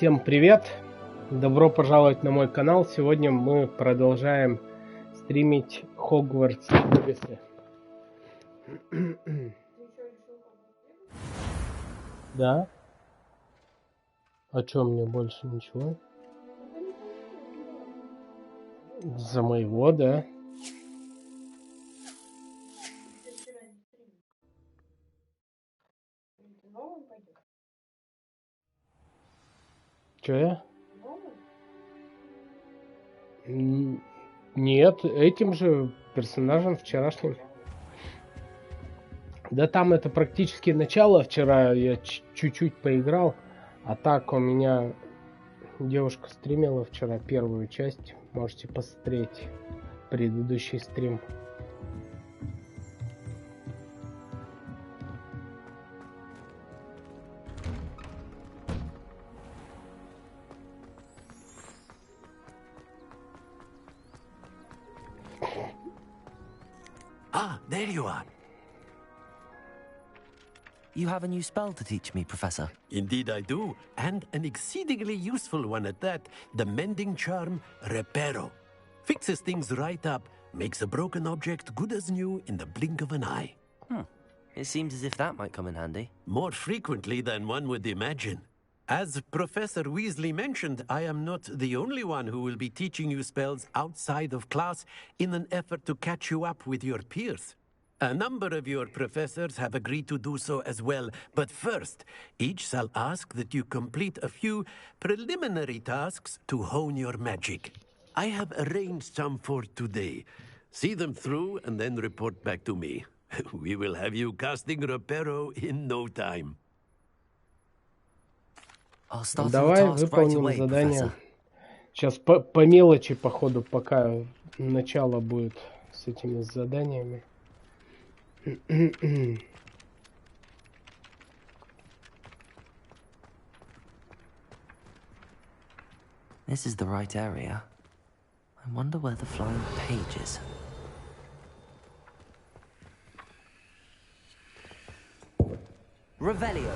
Всем привет! Добро пожаловать на мой канал. Сегодня мы продолжаем стримить Hogwarts. Да? А чё, мне больше ничего? За моего, да? Чё я? Нет, этим же персонажем вчерашним. Да там это практически начало. Вчера я чуть-чуть поиграл. А так у меня девушка стримила вчера первую часть. Можете посмотреть предыдущий стрим. Ah, there you are. You have a new spell to teach me, Professor. Indeed I do, and an exceedingly useful one at that. The mending charm, Reparo. Fixes things right up, makes a broken object good as new in the blink of an eye. It seems as if that might come in handy. More frequently than one would imagine. As Professor Weasley mentioned, I am not the only one who will be teaching you spells outside of class in an effort to catch you up with your peers. A number of your professors have agreed to do so as well, but first, each shall ask that you complete a few preliminary tasks to hone your magic. I have arranged some for today. See them through and then report back to me. We will have you casting Reparo in no time. I'll start Давай on the task right выполним away, задание. Professor. Сейчас по мелочи, походу, пока начало будет с этими заданиями. This is the right area. I wonder where the flying page is. Revelio.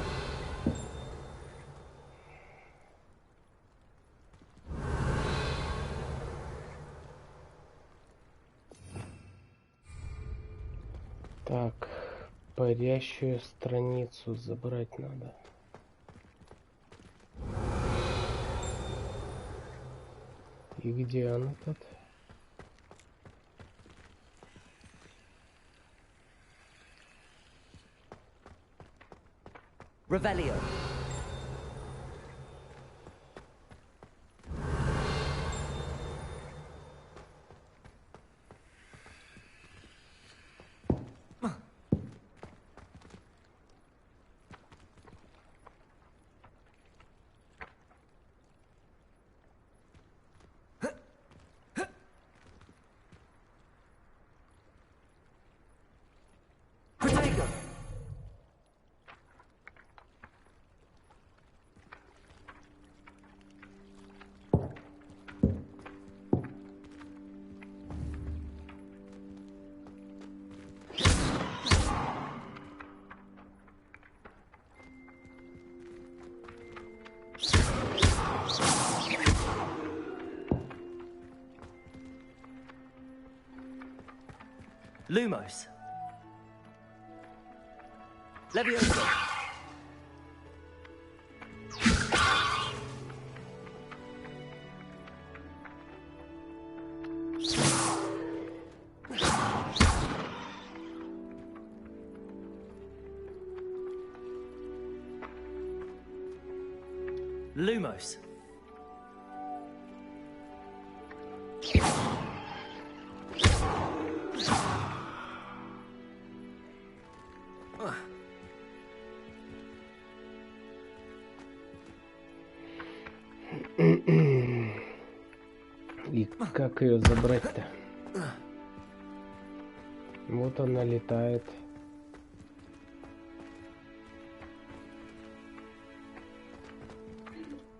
Так, парящую страницу забрать надо. И где она тут? Revelio. Protego. Lumos. Levioso. Lumos. И как ее забрать-то? Вот она летает.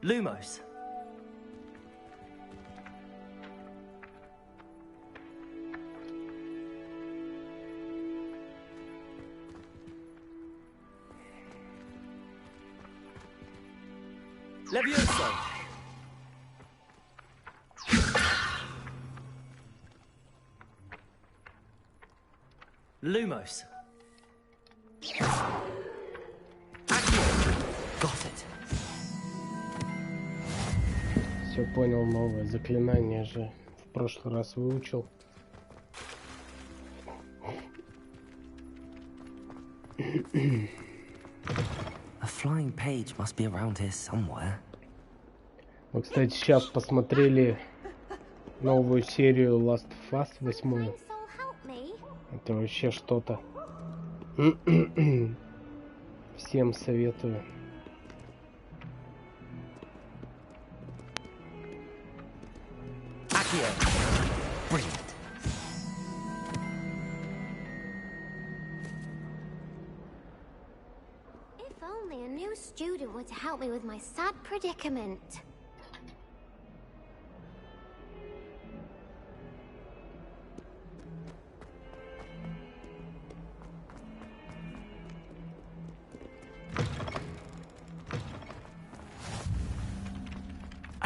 Lumos. Levioso. Lumos. Got it. Все понял, новое заклинание же в прошлый раз выучил. A flying page must be around here somewhere. Мы, кстати, сейчас посмотрели новую серию Last of Us 8. Это вообще что-то. Всем советую. Brilliant. If only a new student were to help me with my sad predicament.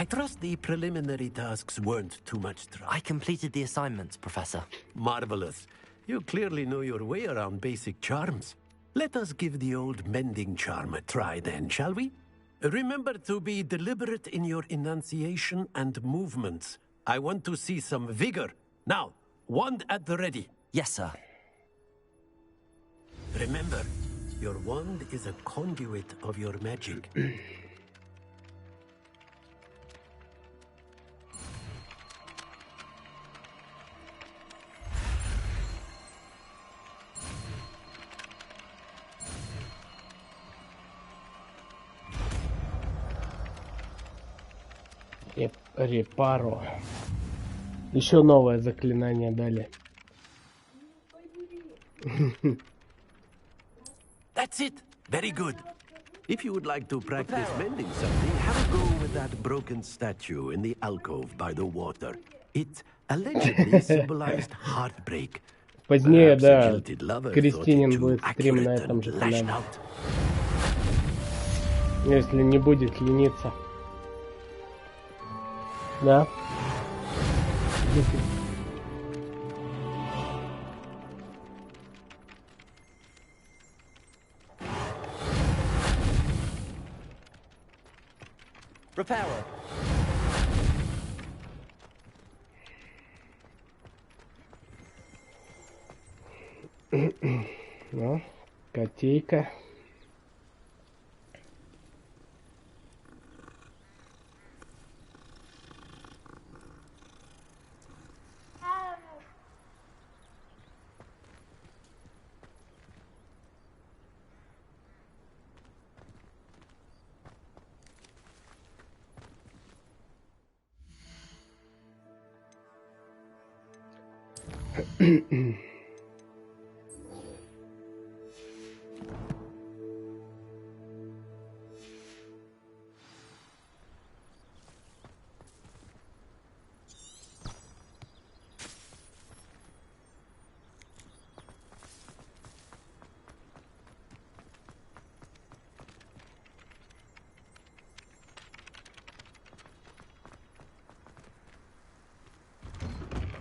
I trust the preliminary tasks weren't too much trouble. I completed the assignments, Professor. Marvelous. You clearly know your way around basic charms. Let us give the old mending charm a try then, shall we? Remember to be deliberate in your enunciation and movements. I want to see some vigor. Now, wand at the ready. Yes, sir. Remember, your wand is a conduit of your magic. Репаро. Еще новое заклинание дали. That's it. Very good. If you would like to practice mending something, have a go with that broken statue in the alcove by the water. It allegedly symbolized heartbreak. Позднее, да, Кристинин будет стрим на этом же канале. Если не будет лениться. Да. Repairer. Ну, котейка.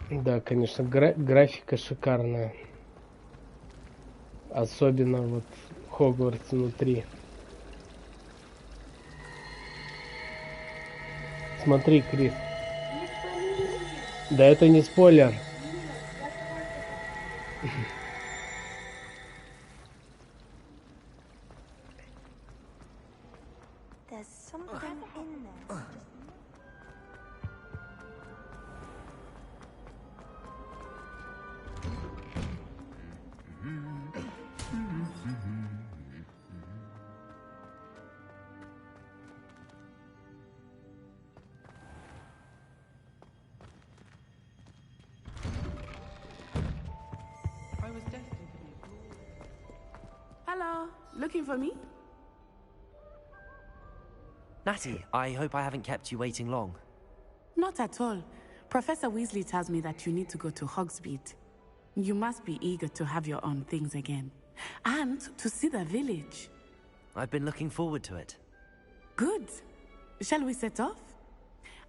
Да, конечно, графика шикарная. Особенно вот Хогвартс внутри. Смотри, Крис. Да это не спойлер. Hello, looking for me? Natty, I hope I haven't kept you waiting long. Not at all. Professor Weasley tells me that you need to go to Hogsmeade. You must be eager to have your own things again. And to see the village. I've been looking forward to it. Good. Shall we set off?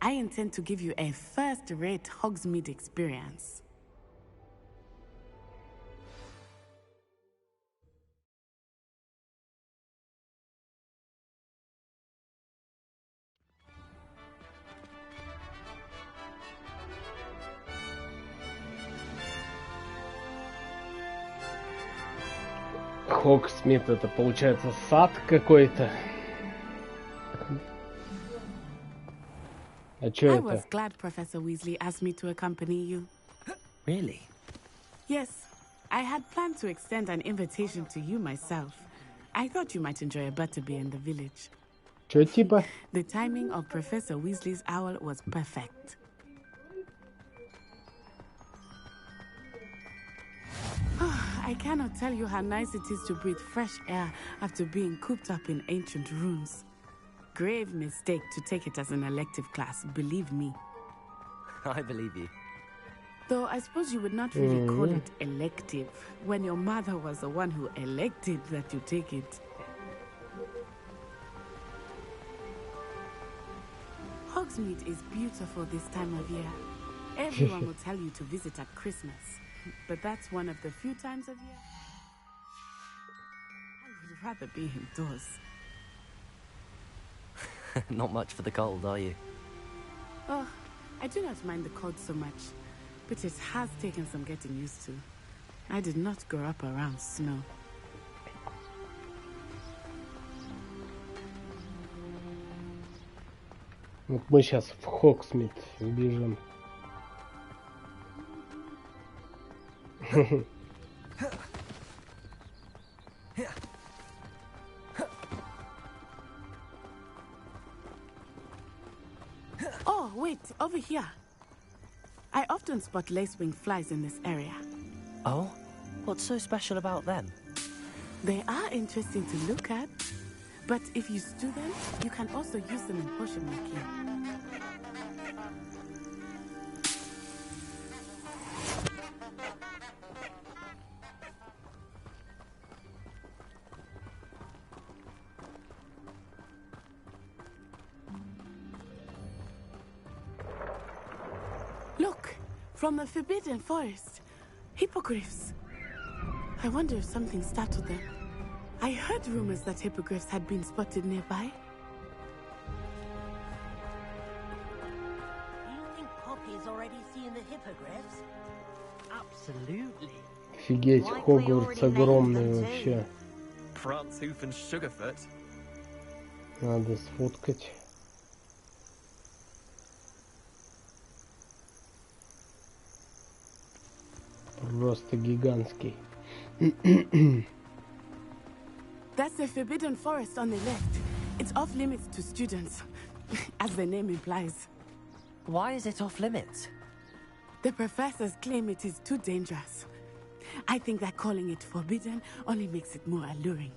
I intend to give you a first-rate Hogsmeade experience. Хогсмит, это получается сад какой-то. А чё I это? was glad Professor Weasley asked me to accompany you. Really? Yes, I had planned to extend an invitation to you myself. I thought you might enjoy a butterbeer in the village. Чё типа? The timing of Professor Weasley's owl was perfect. I cannot tell you how nice it is to breathe fresh air after being cooped up in ancient rooms. Grave mistake to take it as an elective class, believe me. I believe you. Though I suppose you would not really call it elective when your mother was the one who elected that you take it. Hogsmeade is beautiful this time of year. Everyone will tell you to visit at Christmas, but that's one of the few times of year I would rather be indoors. Not much for the cold, are you? Oh, I do not mind the cold so much, but it has taken some getting used to. I did not grow up around snow. Вот мы сейчас в Хогсмит бежим. Oh, wait, over here. I often spot lacewing flies in this area. Oh? What's so special about them? They are interesting to look at, but if you stew them, you can also use them in potion making. Look, from the Forbidden Forest, hippogriffs. I wonder if something startled them. I heard rumors that hippogriffs had been spotted nearby. You think Poppy's already seen the hippogriffs? Absolutely. Офигеть, Хогвартс огромный вообще. Prantzoof and Sugarfoot. Надо сфоткать. Просто гигантский. That's the Forbidden Forest on the left. It's off limits to students, as the name implies. Why is it off limits? The professors claim it is too dangerous. I think that calling it forbidden only makes it more alluring.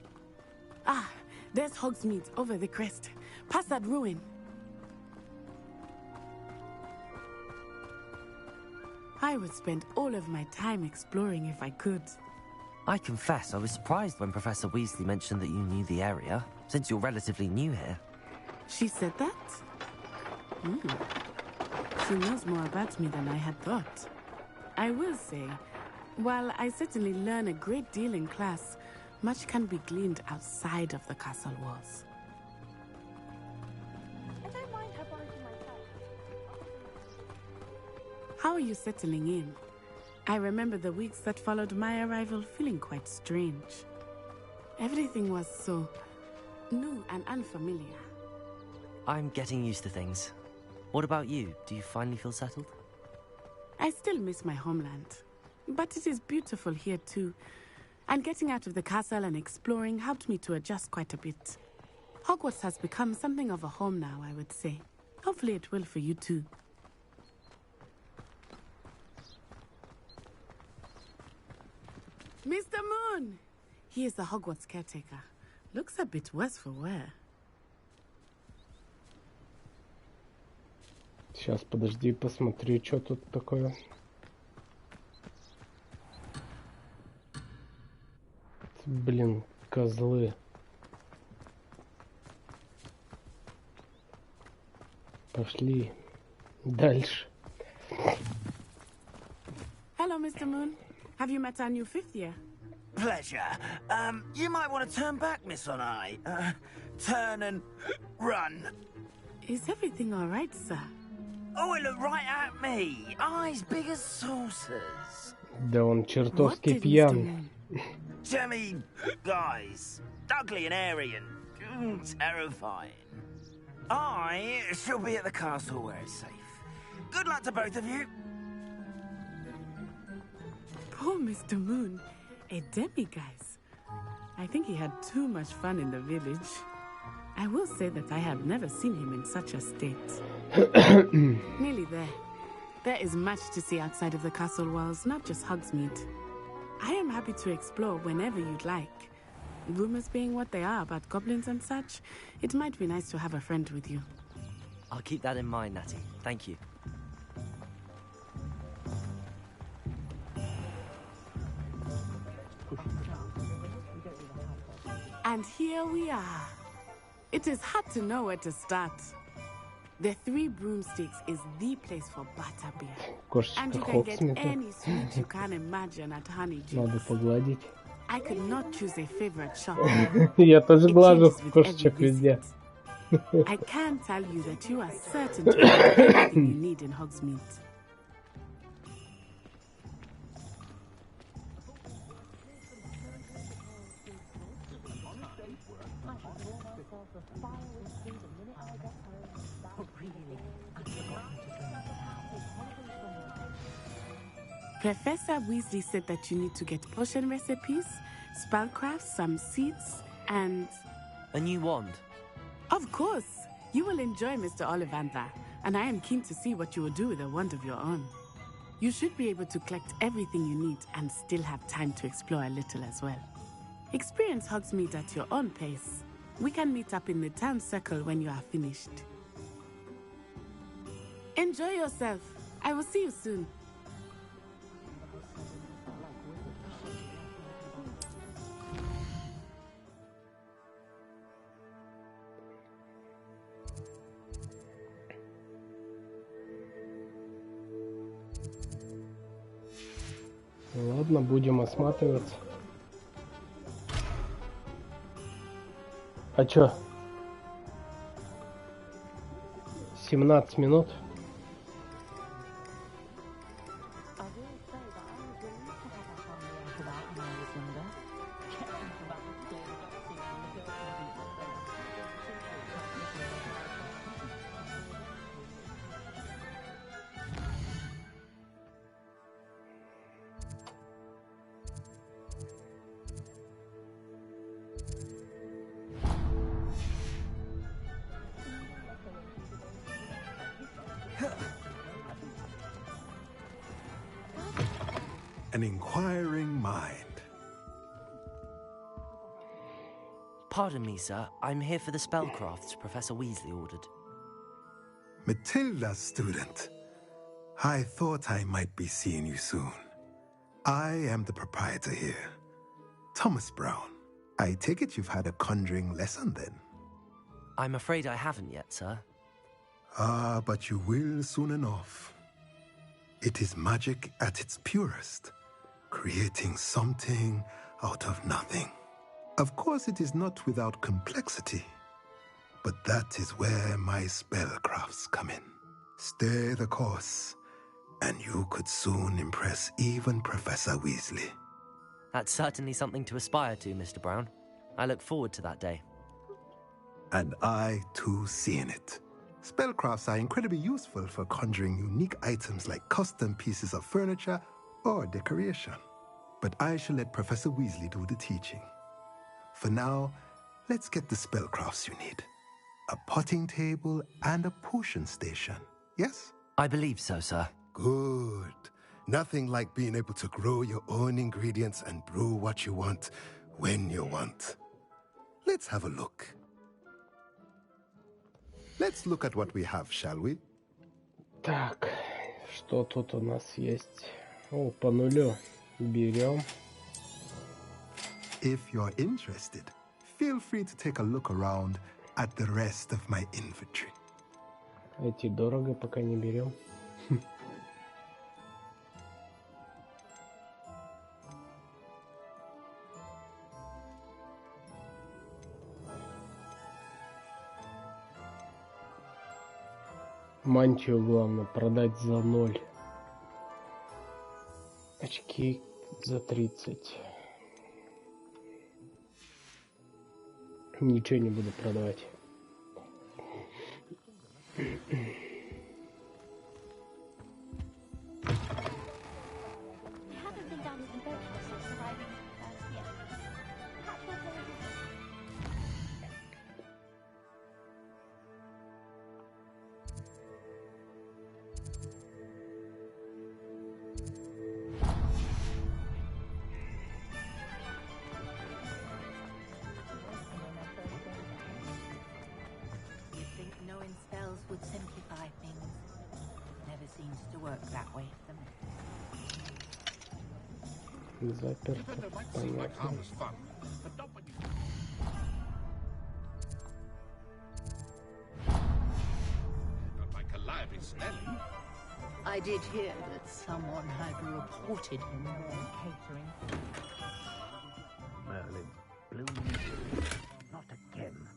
Ah, there's Hogsmeade over the crest, past that ruin. I would spend all of my time exploring if I could. I confess I was surprised when Professor Weasley mentioned that you knew the area, since you're relatively new here. She said that? She knows more about me than I had thought. I will say, while I certainly learn a great deal in class, much can be gleaned outside of the castle walls. I don't mind her biting my toe. How are you settling in? I remember the weeks that followed my arrival feeling quite strange. Everything was so new and unfamiliar. I'm getting used to things. What about you? Do you finally feel settled? I still miss my homeland, but it is beautiful here too. And getting out of the castle and exploring helped me to adjust quite a bit. Hogwarts has become something of a home now, I would say. Hopefully it will for you too. Mr. Moon! He is the Hogwarts caretaker. Looks a bit worse for wear. Сейчас, подожди, посмотри, что тут такое. Блин, козлы. пошли дальше. Hello, Mr. Moon. Have you met our new fifth year? Pleasure. You might want to turn back, Miss Onai. Turn and run. Is everything all right, sir? Oh, it looked right at me. Eyes big as saucers. Да он What чертовски did Mr. пьян. Moon? Jemmy guys. Ugly and airy and terrifying. I shall be at the castle where it's safe. Good luck to both of you. Poor Mr. Moon. A demiguise. I think he had too much fun in the village. I will say that I have never seen him in such a state. Nearly there. There is much to see outside of the castle walls, not just Hogsmeade. I am happy to explore whenever you'd like. Rumors being what they are about goblins and such, it might be nice to have a friend with you. I'll keep that in mind, Natty. Thank you. And here we are. It is hard to know where to start. The Three Broomsticks is the place for butterbeer. And Кошечка you can get Хоксмита. any sweet you can imagine at Honeydew. Надо погладить. I could not choose a favorite shop. Я тоже It глажу changes with кошечек every везде. visit. I can tell you that you are certain to find everything you need in Hogsmeade. Professor Weasley said that you need to get potion recipes, spellcrafts, some seeds, and... A new wand. Of course! You will enjoy Mr. Ollivander, and I am keen to see what you will do with a wand of your own. You should be able to collect everything you need and still have time to explore a little as well. Experience Hogsmeade at your own pace. We can meet up in the town circle when you are finished. Enjoy yourself. I will see you soon. Ладно, будем осматриваться. А чё? 17 минут. An inquiring mind. Pardon me, sir. I'm here for the spellcrafts Professor Weasley ordered. Matilda, student. I thought I might be seeing you soon. I am the proprietor here, Thomas Brown. I take it you've had a conjuring lesson then? I'm afraid I haven't yet, sir. Ah, but you will soon enough. It is magic at its purest, creating something out of nothing. Of course, it is not without complexity, but that is where my spellcrafts come in. Stay the course, and you could soon impress even Professor Weasley. That's certainly something to aspire to, Mr. Brown. I look forward to that day. And I, too, seeing it. Spellcrafts are incredibly useful for conjuring unique items like custom pieces of furniture or decoration. But I shall let Professor Weasley do the teaching. For now, let's get the spellcrafts you need. A potting table and a potion station, yes? I believe so, sir. Good. Nothing like being able to grow your own ingredients and brew what you want when you want. Let's have a look. Let's look at what we have, shall we? Так, что тут у нас есть? О, по нулю. Берем. If you're interested, feel free to take a look around at the rest of my inventory. Эти дорого, пока не берем. Мантию главное продать за 0. Очки за 30. Ничего не буду продавать. Заперто. Понятно. I did hear that someone had reported him there catering. Merlin, blooming, not again.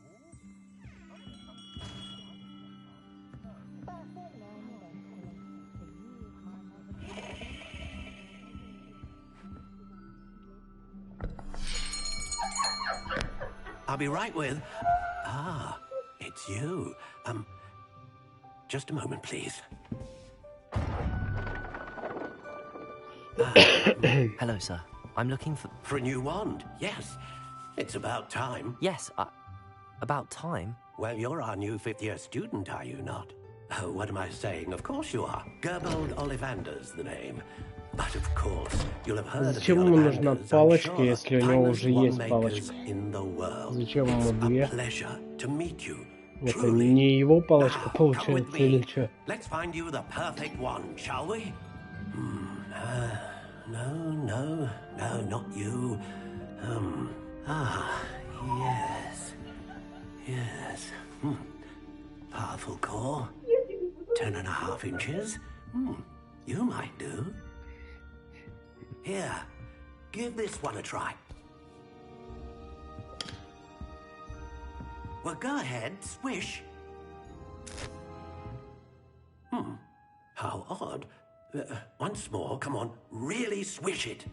I'll be right with... Ah, it's you. Just a moment, please. Hello, sir. I'm looking for... For a new wand, yes. It's about time. Yes, about time? Well, you're our new 5th-year student, are you not? Oh, what am I saying? Of course you are. Gerbold Ollivander's the name. But of course, you'll have heard of the Зачем ему нужна Ollivanders, I'm палочка, sure. если у него уже есть Timeless палочка? wandmakers in the world. Зачем ему It's a 2? pleasure to meet you. Это Truly. не его палочка Now, come with получается или me. что? Let's find you the perfect one, shall we? No, not you. Yes. Powerful core. 10.5 inches. You might do. Here, give this one a try. Well, go ahead, swish. How odd. Once more, come on, really swish it.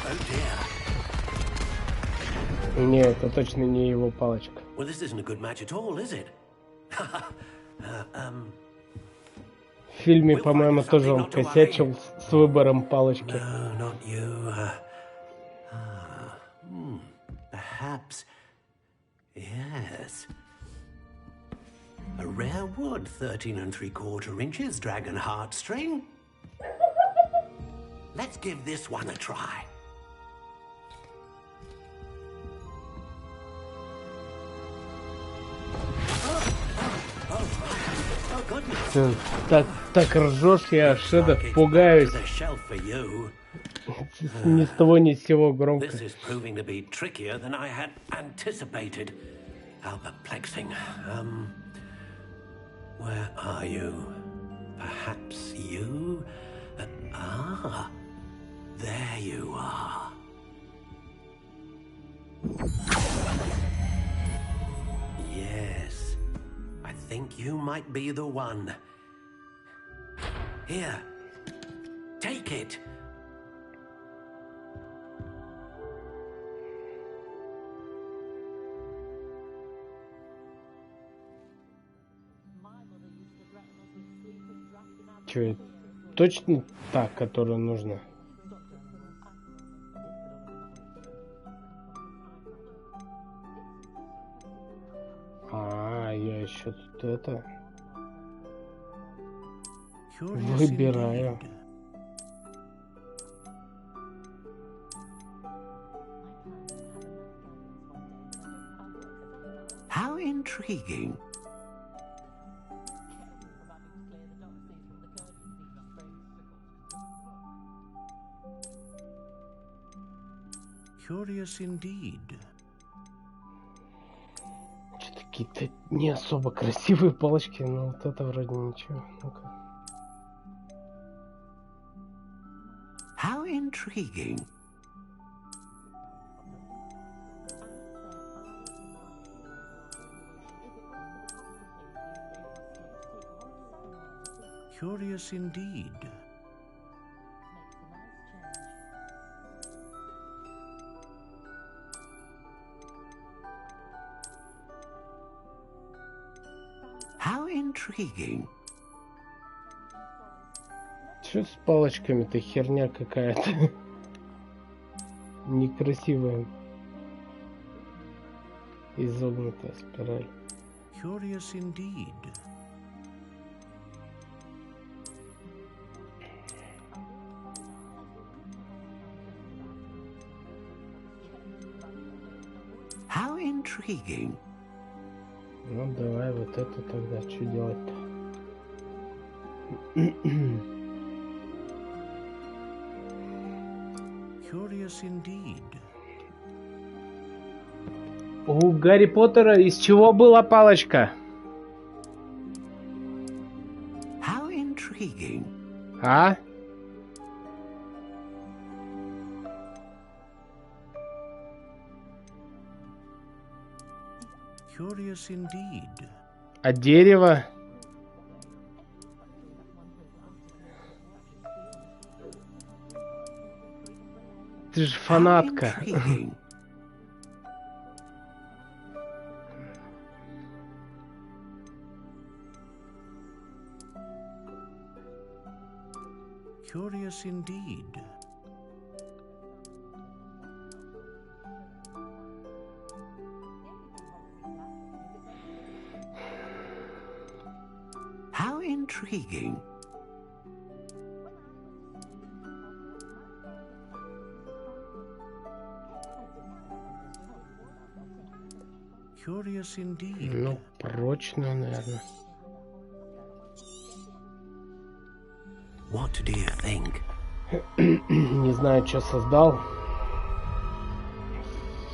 Oh dear. Не, это точно не его палочка. Well, this isn't a good match at all, is it? В фильме, по-моему, тоже он косячил с выбором палочки. No, not you. Perhaps. Yes. A rare wood, 13 3/4 inches, dragon heartstring. Let's give this one a try. Ты так ржешь, я аж это пугаюсь. Ни с того ни с сего громко. This is proving to be trickier than I had anticipated. How perplexing. Where are you? Perhaps you? There you are. Yes, I think you might be the one. Here, take it. Че, точно та, которая нужна? Я еще тут это выбираю. How intriguing. Curious indeed. Какие-то не особо красивые палочки, но вот это вроде ничего. Ну-ка. How intriguing. Curious indeed. How intriguing. Что с палочками-то херня какая-то? Некрасивая. Изогнутая спираль. Curious indeed. How intriguing. Ну давай вот это тогда, что делать-то? Curious indeed. У Гарри Поттера из чего была палочка? How intriguing. А? Curious indeed. А дерево? Ты же фанатка. Curious indeed. How intriguing. Curious indeed. Ну, прочно, наверное. What do you think? Не знаю, что создал.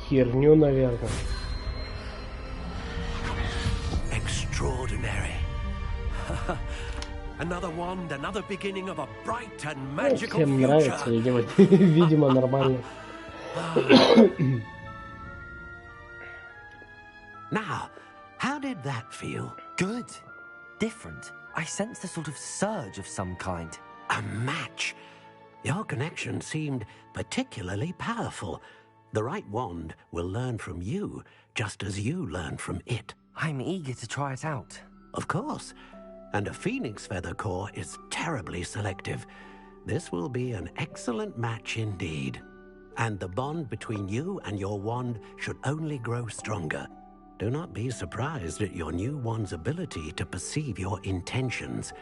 Херню, наверное. Extraordinary. Another wand, another beginning of a bright and magical Всем future. нравится, видимо, нормально. Now, how did that feel? Good. Different. I sensed a sort of surge of some kind. A match. Your connection seemed particularly powerful. The right wand will learn from you, just as you learn from it. I'm eager to try it out. Of course. And a phoenix feather core is terribly selective. This will be an excellent match indeed. And the bond between you and your wand should only grow stronger. Do not be surprised at your new wand's ability to perceive your intentions,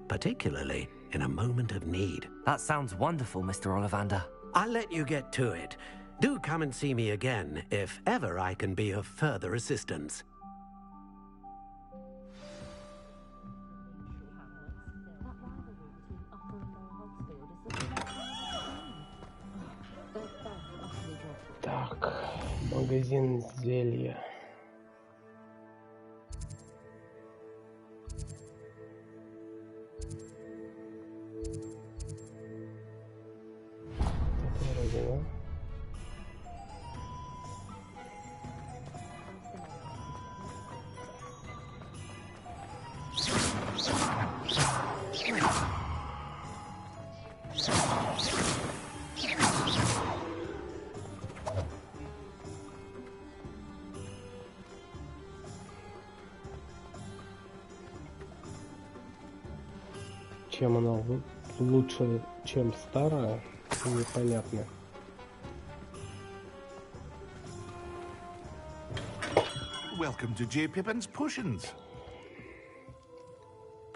particularly in a moment of need. That sounds wonderful, Mr. Ollivander. I'll let you get to it. Do come and see me again if ever I can be of further assistance. Так, магазин зелья. Это вроде, да? Чем она лучше, чем старая, непонятно. Welcome to J. Pippin's Potions.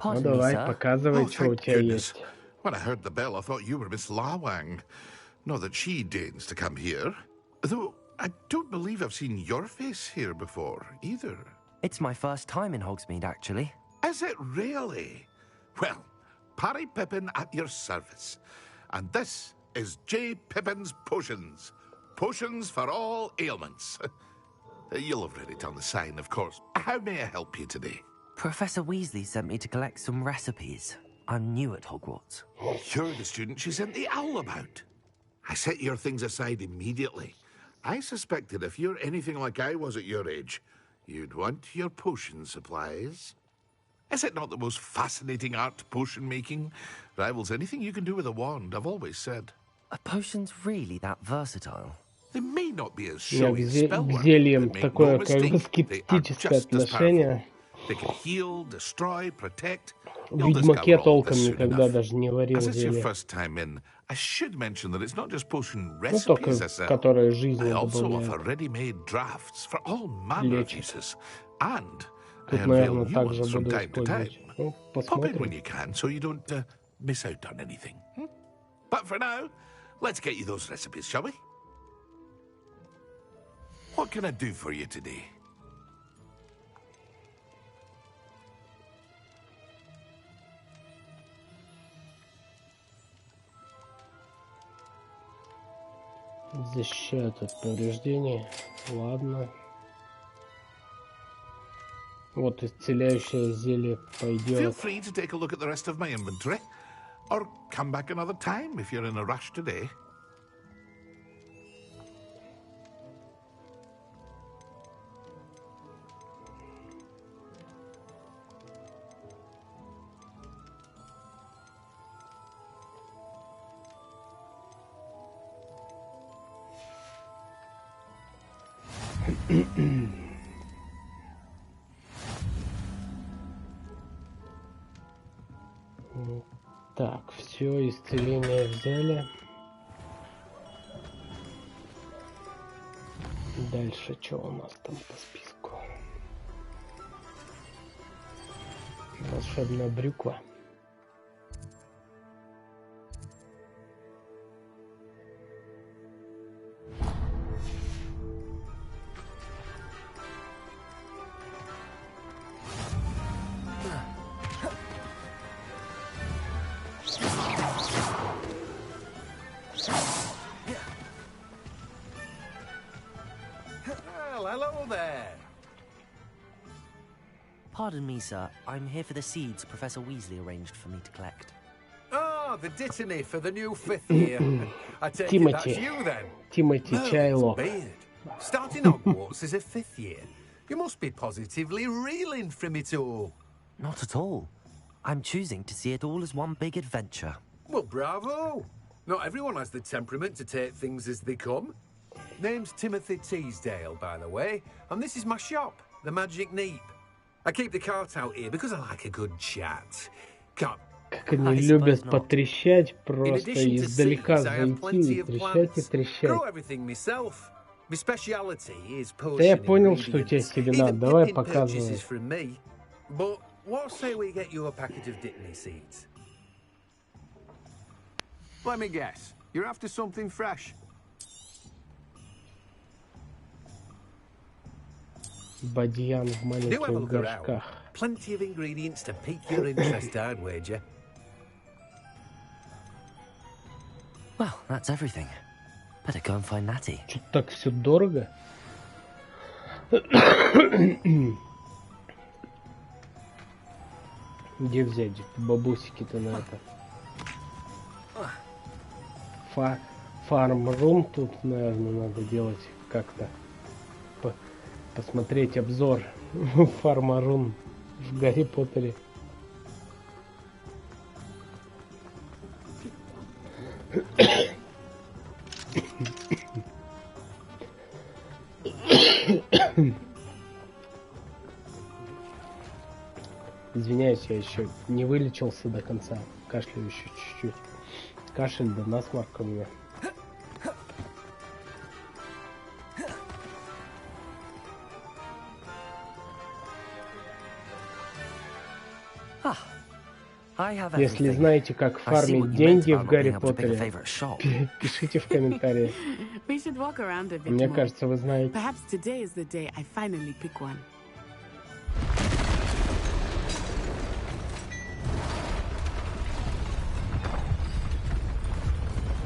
Ну давай, показывай, что у тебя есть. When I heard the bell, I thought you were Miss Lawang. Not that she deigns to come here. Though I don't believe I've seen your face here before, either. It's my first time in Hogsmeade, actually. Is it really? Well, Parry Pippin at your service. And this is J. Pippin's Potions. Potions for all ailments. You'll have read it on the sign, of course. How may I help you today? Professor Weasley sent me to collect some recipes. I'm new at Hogwarts. You're the student she sent the owl about. I set your things aside immediately. I suspected if you're anything like I was at your age, you'd want your potion supplies. Is it not the most fascinating art, potion making? Rivals anything you can do with a wand, I've always said. Are potions really that versatile? They may not be as Я showy к as spellwork, зельям but make такое no как бы mistake, they are скептическое just as отношение. powerful. They can heal, destroy, protect. В You'll Ведьмаке discover all толком this soon никогда enough. даже не варил As it's your зелья. first time in, I should mention that it's not just potion Ну, только recipes as которые жизнь I also добавляют. offer ready-made drafts for all manner of uses. And I Тут, unveil наверное, new также ones from буду time to time. использовать. Ну, Pop in when посмотрим. you can so you don't miss out on anything. But for now, let's get you those recipes, shall we? What can I do for you today? Защищают от повреждений. Ладно. Вот исцеляющее зелье Feel пойдет. free to take a look at the rest of my inventory. Or come back another time if you're in a rush today. Так, все, исцеление взяли. Дальше что у нас там по списку? Волшебная брюква. Well, hello there. Pardon me, sir. I'm here for the seeds Professor Weasley arranged for me to collect. Oh, the dittany for the new 5th year. I take it that's Timothy. you then. Timothy Merlin's Чайлок. beard. Starting Hogwarts as a 5th year. You must be positively reeling from it all. Not at all. I'm choosing to see it all as one big adventure. Well, bravo. Not everyone has the temperament to take things as they come. Name's Timothy Teasdale, by the way, and this is my shop, the Magic Neep. I keep the cart out here because I like a good chat. Come. Как они любят потрещать, просто издалека зайти и трещать и трещать. Grow everything myself. My speciality is Да я potion понял, что тебе ingredients. себе надо. Even Давай Pippin показывай. purchases from me. But what say we get you a packet of dittany seeds? Let me guess. You're after something fresh. Бадьян в Do have a маленьких look around. горшках. Plenty of ingredients to pique your interest, I'd wager. Well, that's everything. Better go and find Natty. Что-то так все дорого. Где взять бабусики-то на это? Фарм-рум тут, наверное, надо делать как-то. Посмотреть обзор фарм-рум в Гарри Поттере. Извиняюсь, я еще не вылечился до конца. Кашляю еще чуть-чуть. Кашель да насморк у меня. Если знаете, как фармить деньги в Гарри Поттере, пишите в комментариях. We should walk around a bit Мне more. кажется, вы знаете. Perhaps today is the day I finally pick one.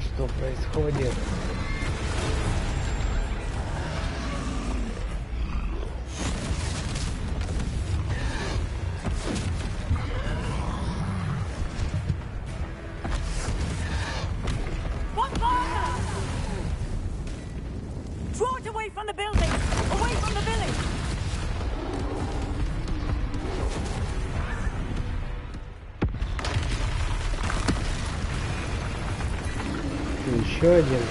Что происходит? from the building! Away from the village! Еще один.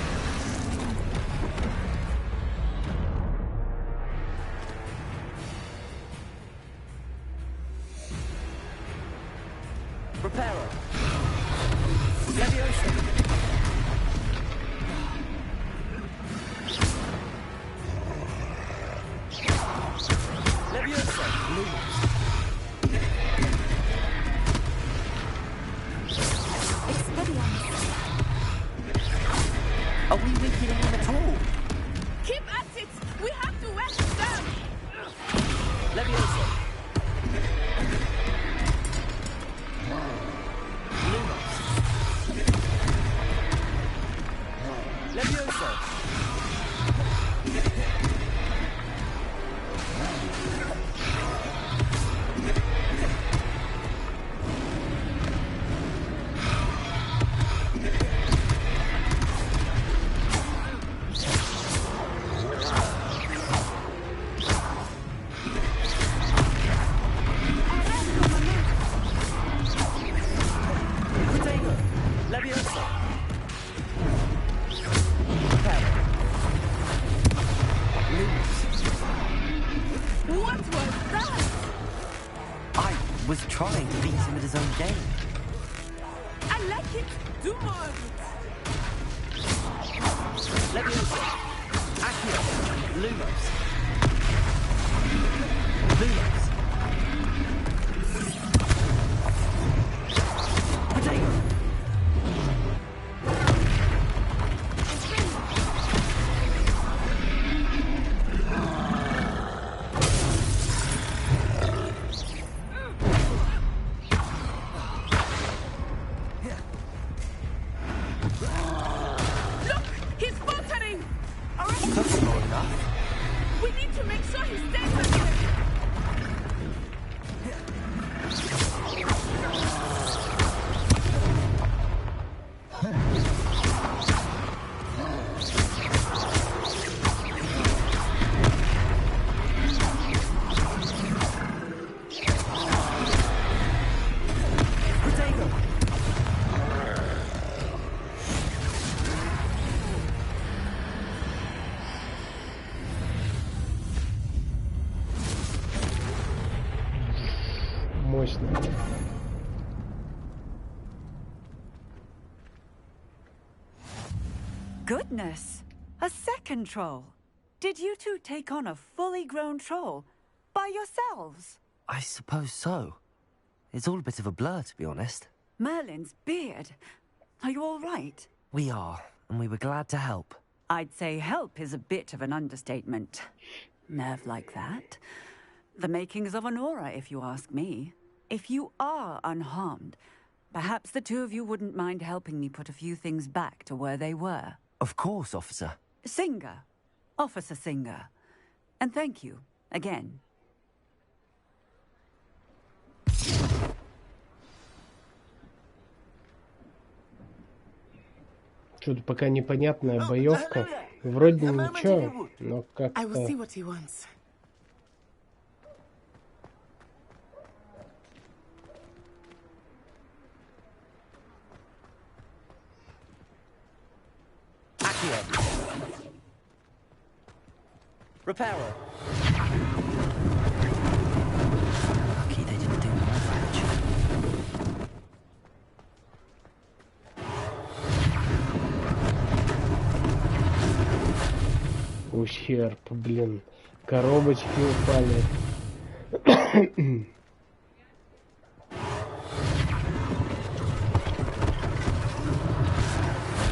Reparo. Leviosa. Leviosa. Are we weakening him at all? Keep at it! We have to wear him down! Leviosa. Leviosa. Leviosa. What was that? I was trying to beat him at his own game. I like it. Do more of it. Leviosa. Accio. Lumos. Lumos. Potato. Look! He's faltering! That's not enough. We need to make sure he stays on here. Potato. Мощно. Goodness! A second troll. Did you two take on a fully grown troll by yourselves? I suppose so. It's all a bit of a blur, to be honest. Merlin's beard. Are you all right? We are, and we were glad to help. I'd say help is a bit of an understatement. Nerve like that. The makings of an aura, if you ask me. If you are unharmed, perhaps the two of you wouldn't mind helping me put a few things back to where they were. Of course, officer. Singer. Officer Singer. And thank you, again. Что-то пока непонятная боевка. Вроде ничего, но I will see как-то... what he wants. Accio. Reparo. Lucky they didn't do more damage. Ущерб, блин. Коробочки упали.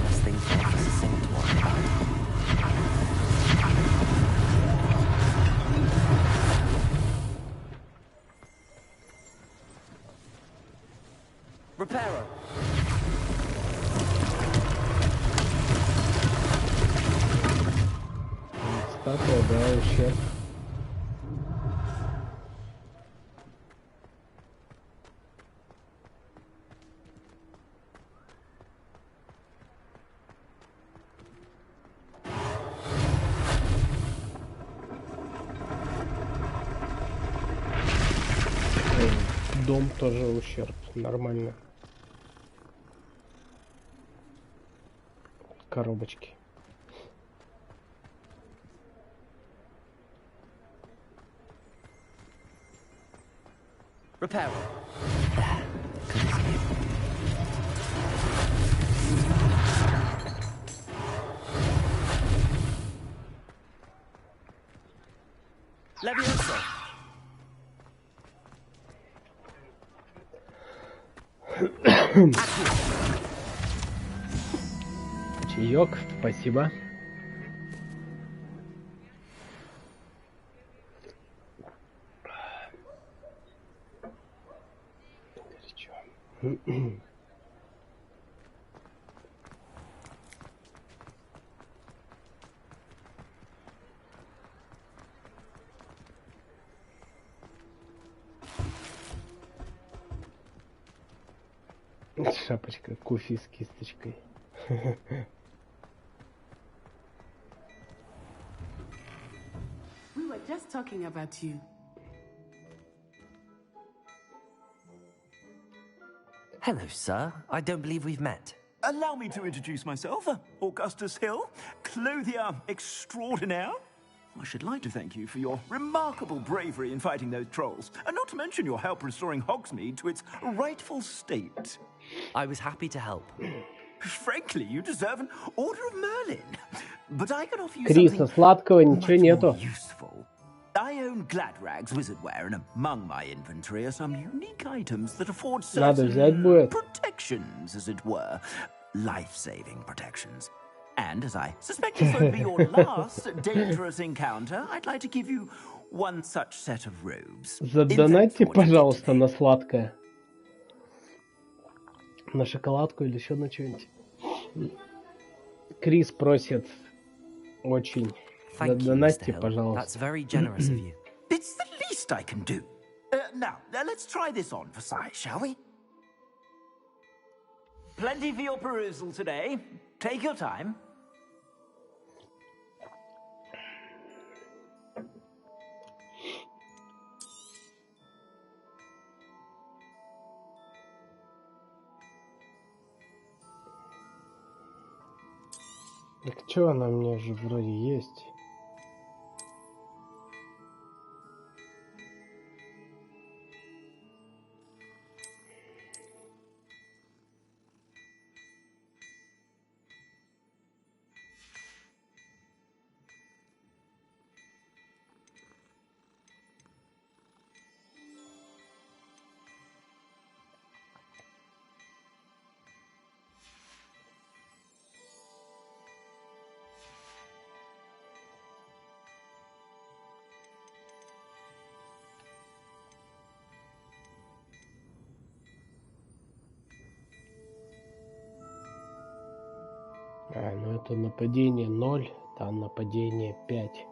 Less things for Officer Singer to worry about. Reparo. Статуя, да, ущерб. дом тоже ущерб. Нормально. Коробочки. Repair. Leviosa. Чаек, спасибо. Шапочка, кофе с кисточкой. We were just talking about you. Hello, sir. I don't believe we've met. Allow me to introduce myself, Augustus Hill, clothier extraordinaire. I should like to thank you for your remarkable bravery in fighting those trolls, and not to mention your help restoring Hogsmeade to its rightful state. I was happy to help. Frankly, you deserve an Order of Merlin. But I can offer you Криса, something сладкого ничего much нету. more useful. I own Gladrag's wizardware, and among my inventory are some unique items that afford Надо взять certain будет. protections, as it were. Life-saving protections. And as I suspect this won't be your last dangerous encounter, I'd like to give you one such set of robes. Задонатьте, пожалуйста, на сладкое. На шоколадку или еще на что-нибудь. Крис просит очень. Задонатьте, пожалуйста. That's very generous of you. It's the least I can do. Now, let's try this on for size, shall we? Plenty for your perusal today. Take your time. Так что она у меня же вроде есть. Ну это нападение 0, там нападение 5.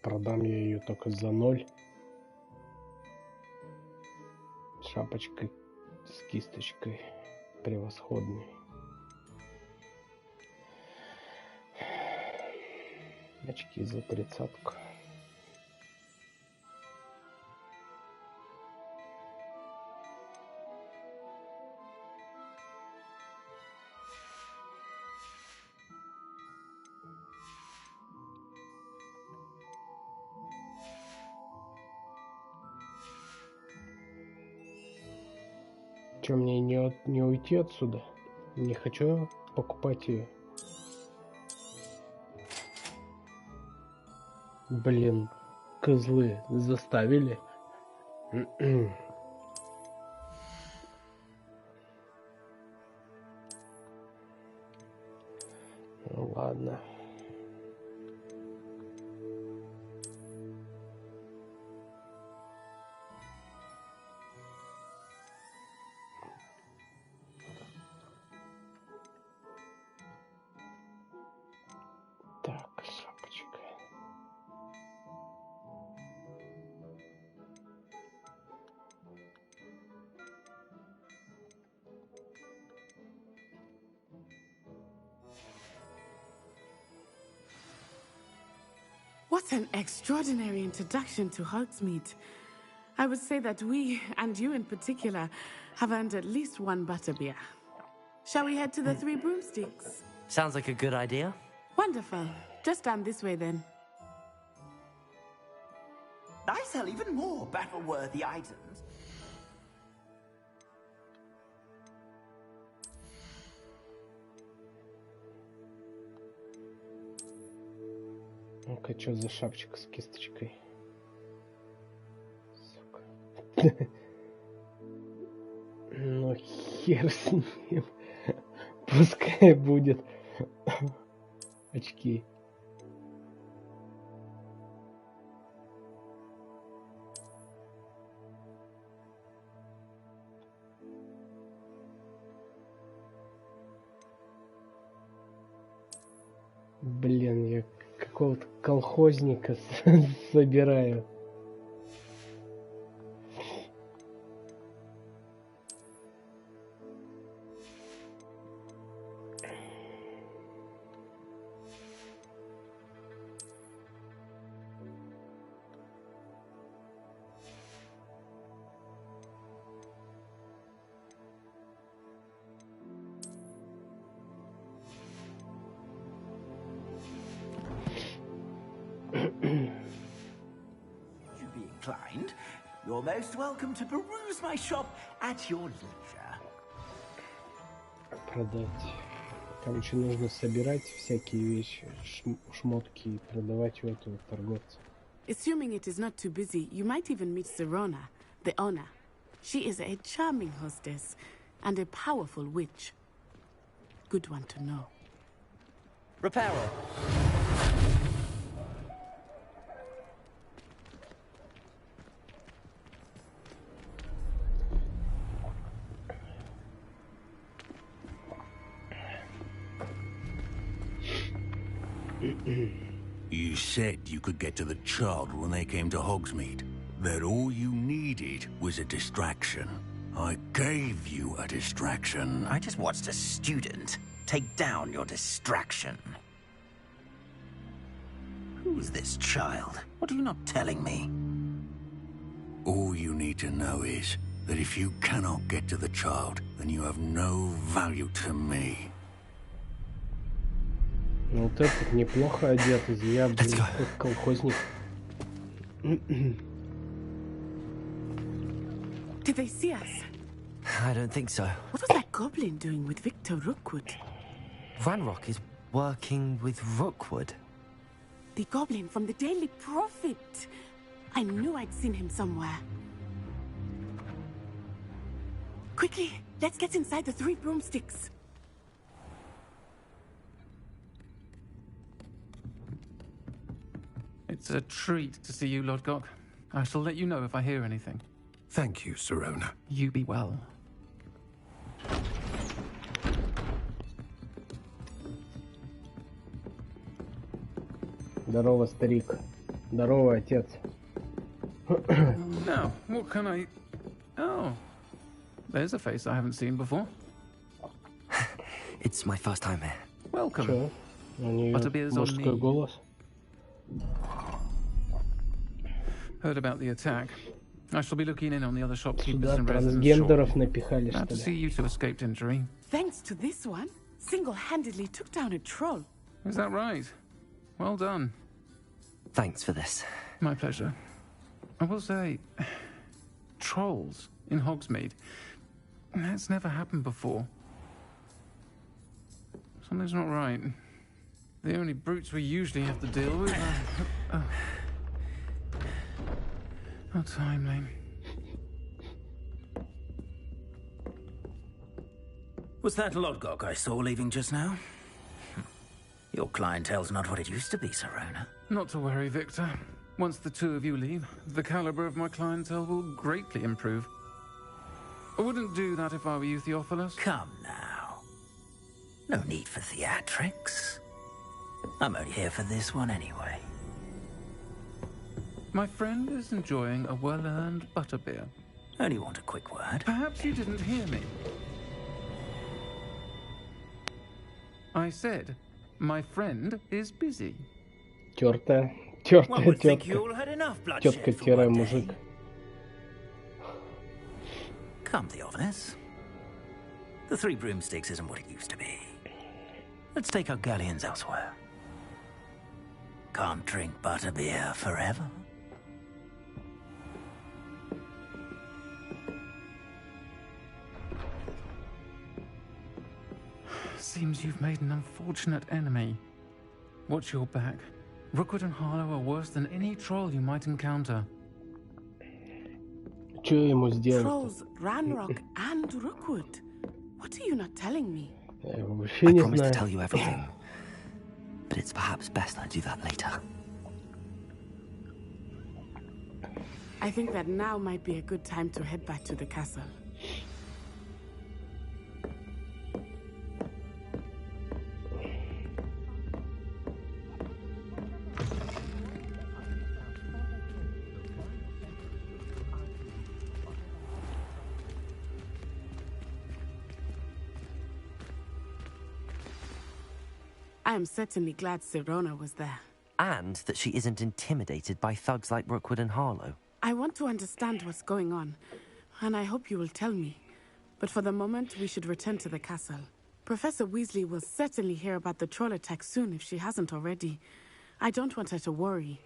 Продам я ее только за 0. Шапочкой с кисточкой превосходный. Очки за 30-ку. Че, мне не уйти отсюда? Не хочу покупать ее. Блин, козлы заставили. Ну ладно. Так, шапочка. What an extraordinary introduction to Hogsmeade. I would say that we, and you in particular, have earned at least one butterbeer. Shall we head to the Three Broomsticks? Sounds like a good idea. Wonderful. Just down this way then. I sell even more battle-worthy items. Ну-ка, что за шапочка с кисточкой? Сука. Ну, хер с ним. Пускай будет. Очки. Блин, я какого-то колхозника собираю. You're most welcome to peruse my shop at your leisure. Продать. Короче, нужно собирать всякие вещи, шмотки и продавать у этого торговца. Assuming it is not too busy, you might even meet Sirona, the owner. She is a charming hostess and a powerful witch. Good one to know. Reparo. You said you could get to the child when they came to Hogsmeade. That all you needed was a distraction. I gave you a distraction. I just watched a student take down your distraction. Who's this child? What are you not telling me? All you need to know is that if you cannot get to the child, then you have no value to me. Ну вот этот неплохо одет, я, блин, как колхозник. Did they see us? I don't think so. What was that goblin doing with Victor Rookwood? Ranrock is working with Rookwood. The goblin from the Daily Prophet. I knew I'd seen him somewhere. Quickly, let's get inside the Three Broomsticks. It's a treat to see you, Lodgok. I shall let you know if I hear anything. Thank you, Sirona. You be well. Здорово, старик. Здорово, отец. Now, what can I... Oh, there's a face I haven't seen before. It's my first time here. Welcome. Чё? У неё мужской голос. Heard about the attack. I shall be looking in on the other shopkeepers Сюда and residents трансгендеров shortly. напихали, Glad to что see ли? you two escaped injury. Thanks to this one, single-handedly took down a troll. Is that right? Well done. Thanks for this. My pleasure. I will say, trolls in Hogsmeade. That's never happened before. Something's not right. The only brutes we usually have to deal with are... How timely. Was that Lodgok I saw leaving just now? Your clientele's not what it used to be, Sirona. Not to worry, Victor. Once the two of you leave, the caliber of my clientele will greatly improve. I wouldn't do that if I were you, Theophilus. Come now. No need for theatrics. I'm only here for this one anyway. My friend is enjoying a well-earned butterbeer. Only want a quick word. Perhaps you didn't hear me. I said, my friend is busy. Тёртая Тёртая тетка. Тетка-мужик. Come, Theophilus. The Three Broomsticks isn't what it used to be. Let's take our galleons elsewhere. Can't drink butterbeer forever. Seems you've made an unfortunate enemy. Watch your back. Rookwood and Harlow are worse than any troll you might encounter. Trolls, Ranrock, and Rookwood. What are you not telling me? I promise to tell you everything, but it's perhaps best I do that later. I think that now might be a good time to head back to the castle. I am certainly glad Sirona was there. And that she isn't intimidated by thugs like Rookwood and Harlow. I want to understand what's going on, and I hope you will tell me. But for the moment, we should return to the castle. Professor Weasley will certainly hear about the troll attack soon if she hasn't already. I don't want her to worry.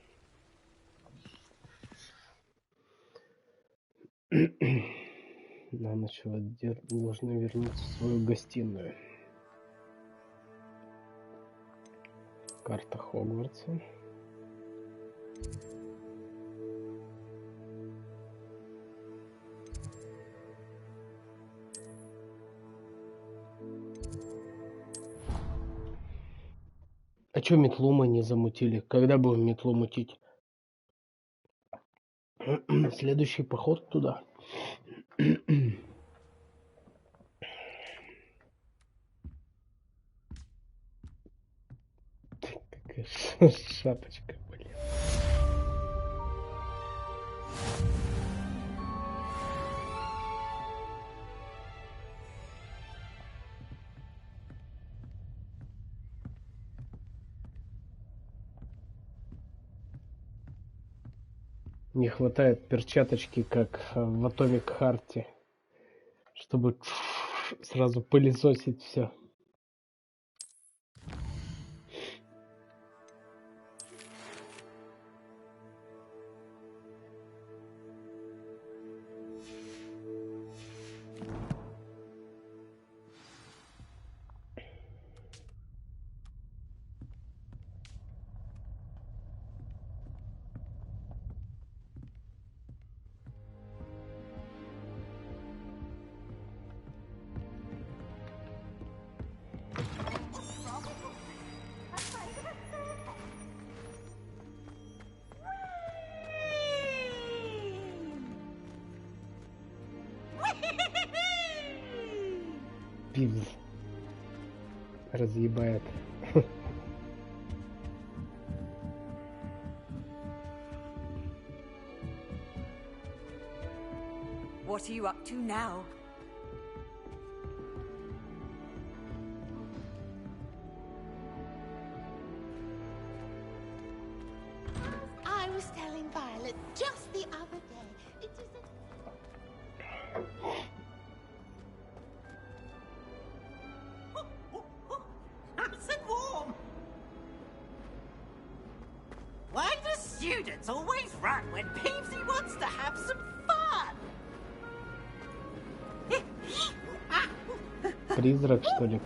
На ночь должны вернуться в свою гостиную. Карта Хогвартса. А чё метлу мы не замутили? Когда будем метлу мутить? Следующий поход туда. Какая шапочка, блин. Не хватает перчаточки, как в Atomic Heart, чтобы сразу пылесосить все. Пиздец. Разъебает. What are you up to now? I was telling Violet just the other day. It is Nice and warm. Why do students always run when Peevesy wants to have some fun? Призрак, что ли?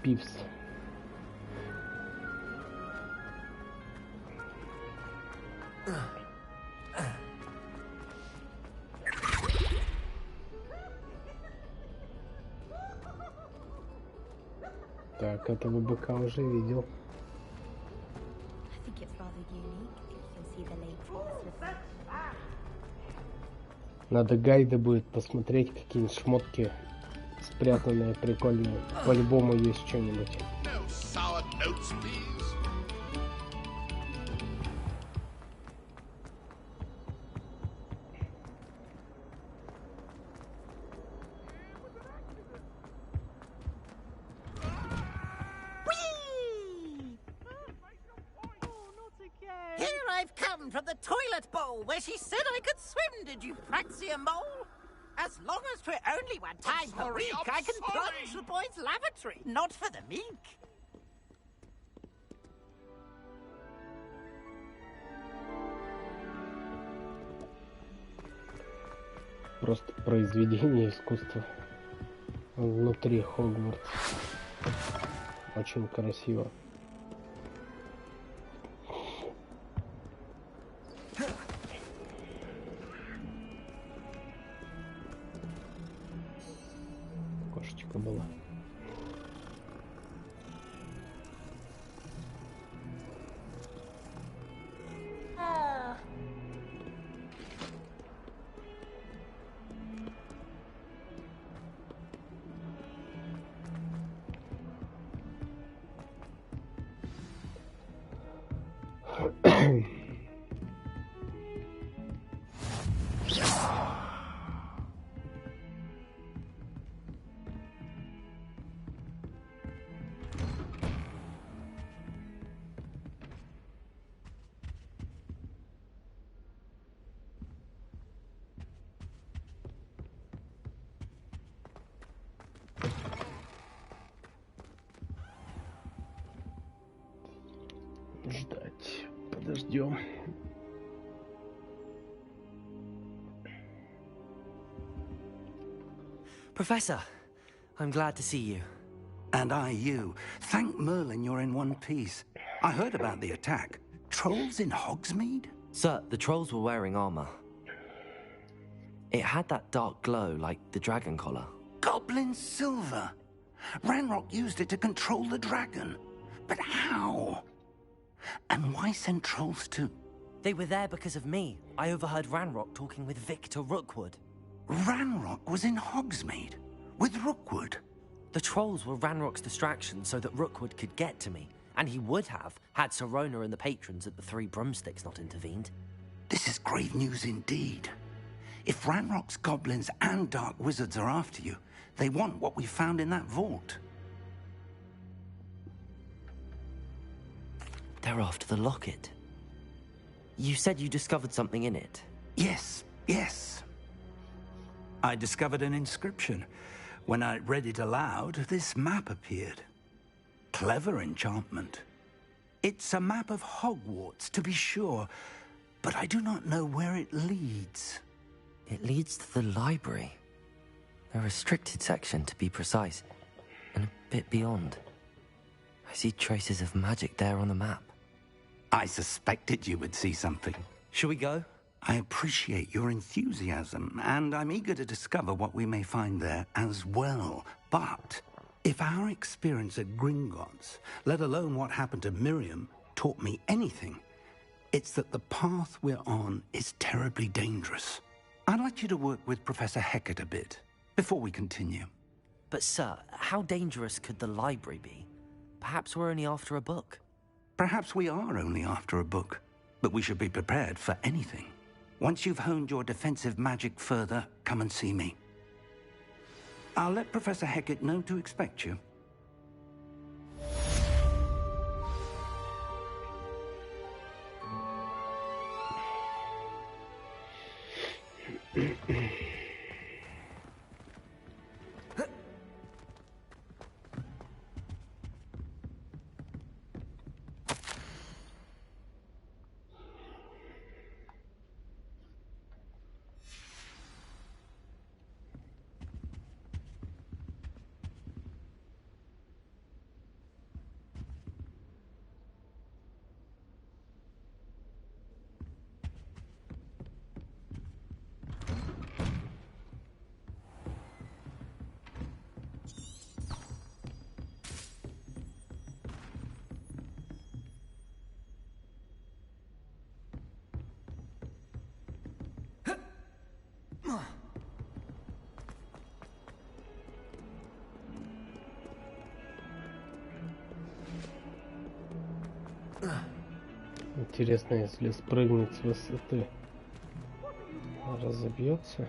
Пивс. Так, этого быка уже видел. Надо гайды будет посмотреть, какие-нибудь шмотки спрятанные, прикольные. По-любому есть что-нибудь. Here I've come swim from the toilet bowl where she said I could swim, did you fancy a mole? As long as for only one time per week, I can plunge the boys' lavatory. Not for the meek. Просто произведение искусства внутри Хогвартса. Очень красиво. Кошечка была. Ждать. Подождем. Professor, I'm glad to see you. And I you. Thank Merlin you're in one piece. I heard about the attack. Trolls in Hogsmeade? Sir, the trolls were wearing armor. It had that dark glow like the dragon collar. Goblin silver. Ranrock used it to control the dragon. But how? And why send trolls too? They were there because of me. I overheard Ranrock talking with Victor Rookwood. Ranrock was in Hogsmeade? With Rookwood? The trolls were Ranrock's distraction so that Rookwood could get to me. And he would have, had Sirona and the patrons at the Three Broomsticks not intervened. This is grave news indeed. If Ranrock's goblins and dark wizards are after you, they want what we found in that vault. They're after the locket. You said you discovered something in it. Yes, yes. I discovered an inscription. When I read it aloud, this map appeared. Clever enchantment. It's a map of Hogwarts, to be sure, but I do not know where it leads. It leads to the library. A restricted section, to be precise, and a bit beyond. I see traces of magic there on the map. I suspected you would see something. Shall we go? I appreciate your enthusiasm, and I'm eager to discover what we may find there as well. But if our experience at Gringotts, let alone what happened to Miriam, taught me anything, it's that the path we're on is terribly dangerous. I'd like you to work with Professor Hecat a bit before we continue. But sir, how dangerous could the library be? Perhaps we're only after a book. Perhaps we are only after a book, but we should be prepared for anything. Once you've honed your defensive magic further, come and see me. I'll let Professor Hecat know to expect you. Интересно, если спрыгнуть с высоты, разобьется?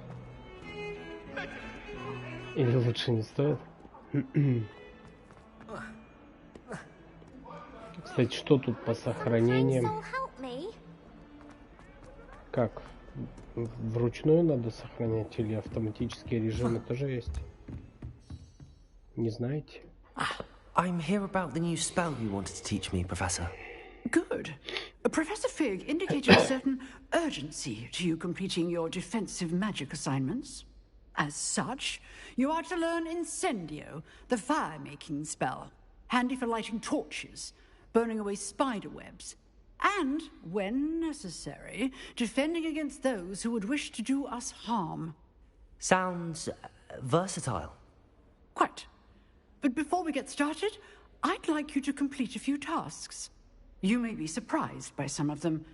Или лучше не стоит? Кстати, что тут по сохранениям? Как? Вручную надо сохранять или автоматические режимы тоже есть? Не знаете? I'm here about the new spell you wanted to teach me, Professor. Good. Professor Fig indicated a certain urgency to you completing your defensive magic assignments. As such, you are to learn Incendio, the fire-making spell, handy for lighting torches, burning away spider webs, and, when necessary, defending against those who would wish to do us harm. Sounds versatile. Quite. But before we get started, I'd like you to complete a few tasks. You may be surprised by some of them.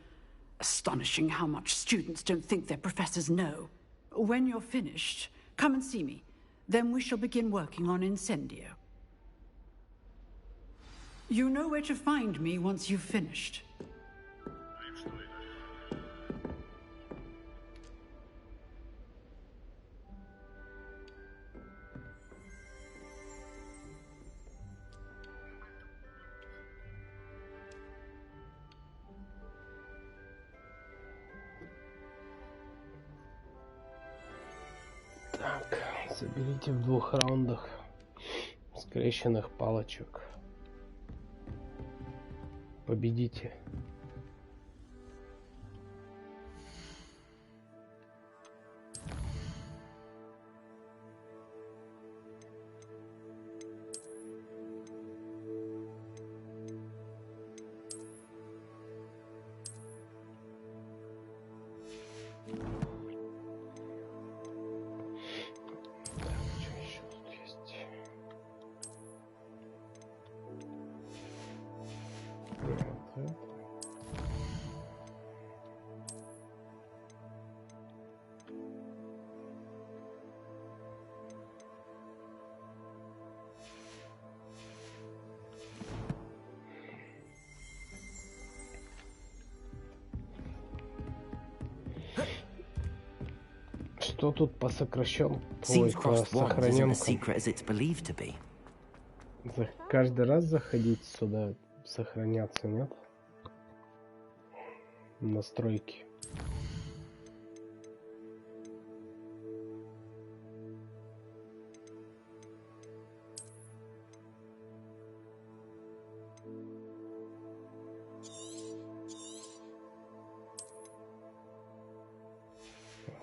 Astonishing how much students don't think their professors know. When you're finished, come and see me. Then we shall begin working on Incendio. You know where to find me once you've finished. Так, заберите в 2 раундах скрещенных палочек. Победите. Что тут по сокращенке? Ой, по сохраненкам. Каждый раз заходить сюда, сохраняться, нет? Настройки.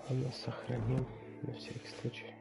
Ладно, сохраним на всякий случай.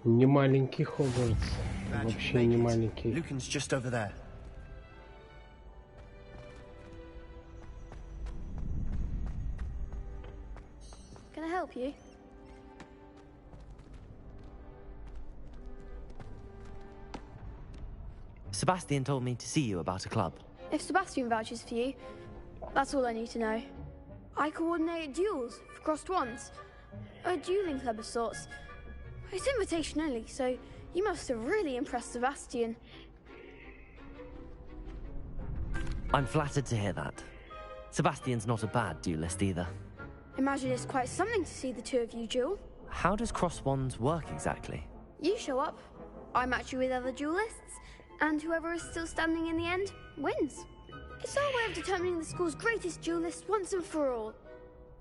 Не маленький Хогвартс, вообще не маленький. Lucan's just over there. Can I help you? Sebastian told me to see you about a club. If Sebastian vouches for you, that's all I need to know. I coordinate duels for crossed wands, a dueling club of sorts. It's invitation only, so you must have really impressed Sebastian. I'm flattered to hear that. Sebastian's not a bad duelist either. Imagine it's quite something to see the two of you duel. How does cross wands work exactly? You show up, I match you with other duelists, and whoever is still standing in the end wins. It's our way of determining the school's greatest duelist once and for all.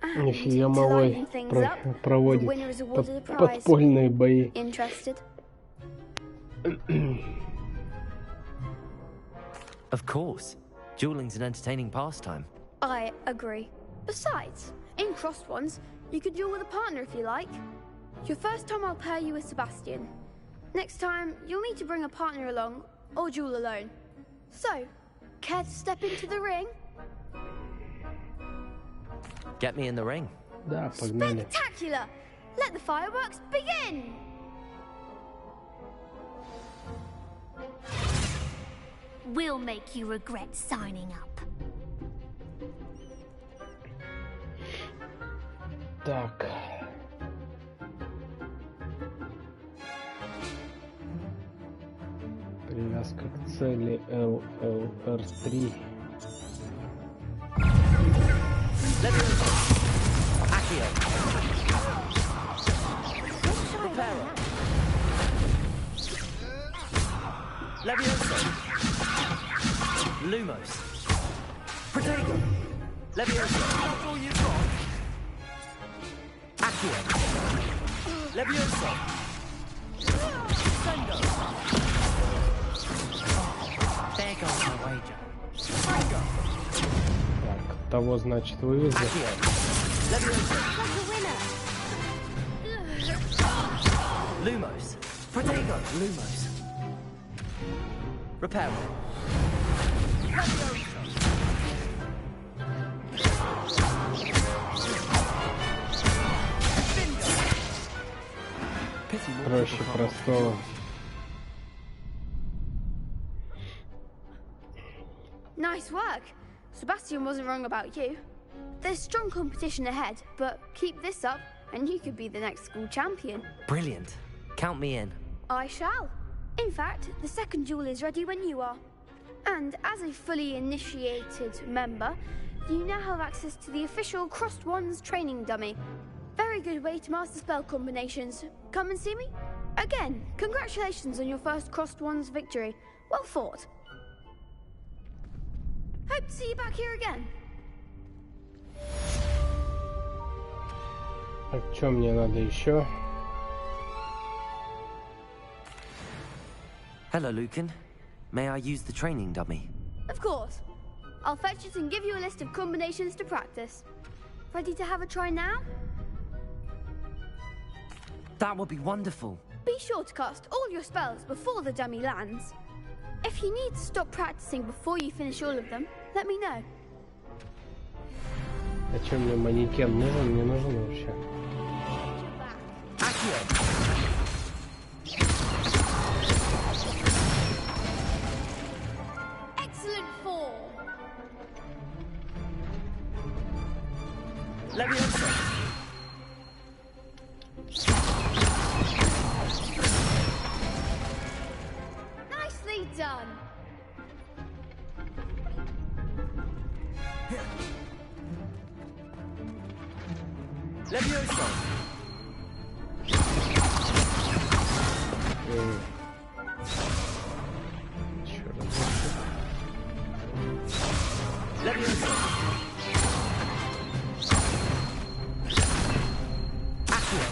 Нифига малой проводит подпольные бои. Of course. Dueling's an entertaining pastime. I agree. Besides, in crossed ones, you could duel with a partner if you like. Your first time I'll pair you with Sebastian. Next time, you'll need to bring a partner along, or duel alone. So, care to step into the ring? Get me in the ring. Да, погнали. Spectacular! Let the fireworks begin! We'll make you regret signing up. Так. Привязка к цели LLR3. Levioso. Lumos. Protego. Levioso. That's all you've got. Accio. Levioso. Sendo. There goes my wager. Sendo. Так, того, значит, вывезли. Accio. Levioso. Lumos. Protego. Lumos. Repair. Проще простого. Nice work. Sebastian wasn't wrong about you. There's strong competition ahead, but keep this up and you could be the next school champion. Brilliant. Count me in. I shall. In fact, the second duel is ready when you are. And as a fully initiated member, you now have access to the official Crossed Wands training dummy. Very good way to master spell combinations. Come and see me? Again, congratulations on your first Crossed Wands victory. Well fought. Hope to see you back here again. Так, что мне надо еще? Hello, Lucan. May I use the training dummy? Of course. I'll fetch it and give you a list of combinations to practice. Ready to have a try now? That would be wonderful. Be sure to cast all your spells before the dummy lands. If you need to stop practicing before you finish all of them, let me know. Зачем мне манекен нужен? Не нужен вообще. Excellent form. Levioso. Nicely done. Levioso. Levioso. Accio.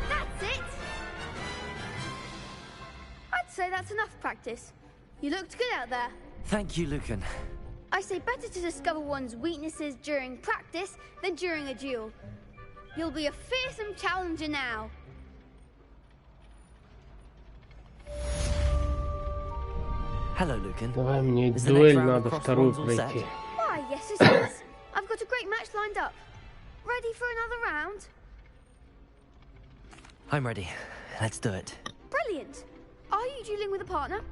That's it. I'd say that's enough practice. You looked good out there. Thank you, Lucan. I say better to discover one's weaknesses during practice than during a duel. You'll be a fearsome challenger now. Hello, Lucan. Давай, мне дуэль надо вторую пройти. Why, yes it is. I've got a great match lined up. Ready for another round? I'm ready. Let's do it. Brilliant. Are you dueling with a partner?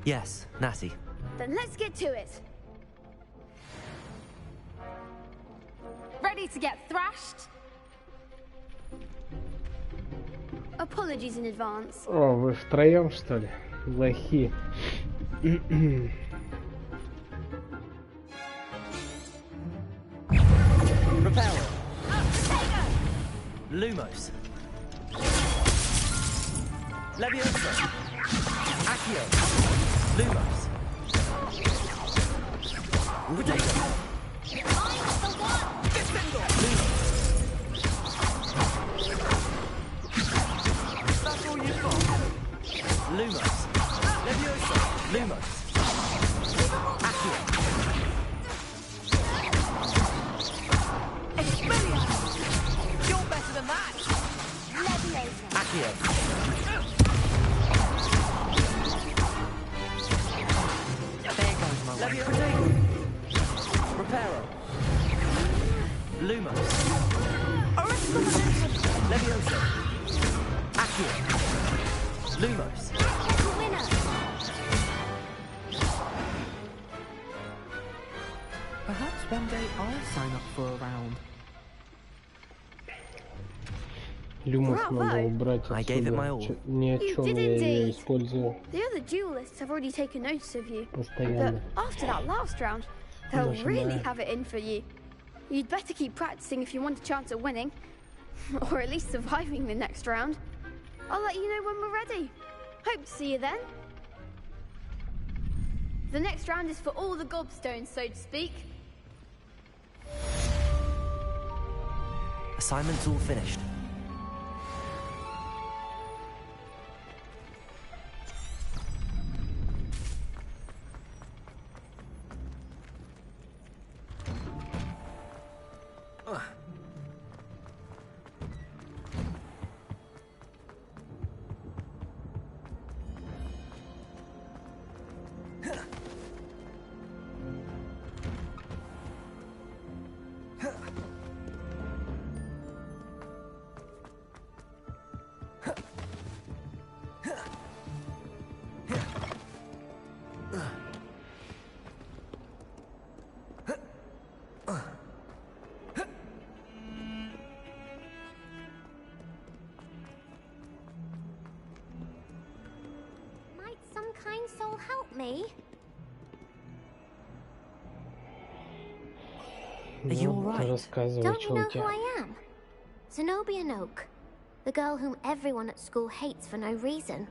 Yes, Natty. Then let's get to it. Ready to get thrashed? Apologies in advance. О, вы втроем, что ли? Лохи. Reparo. Lumos. Levioso. Accio. Lumos. Protego. Reparo. Lumos. Leviosa. Accio. Lumos. Perhaps one day I'll sign up for a round. Люмос надо убрать отсюда. Ни о чем я ее использую. The other duelists have already taken notice of you. Постоянно. But after that last round, they'll really have it in for you. You'd better keep practicing if you want a chance at winning. Or at least surviving the next round. I'll let you know when we're ready. Hope to see you then. The next round is for all the gobstones, so to speak. Assignment's all finished. Kind soul help me? Are you alright? Don't you know who I am? Zenobia Noak, the girl whom everyone at school hates for no reason.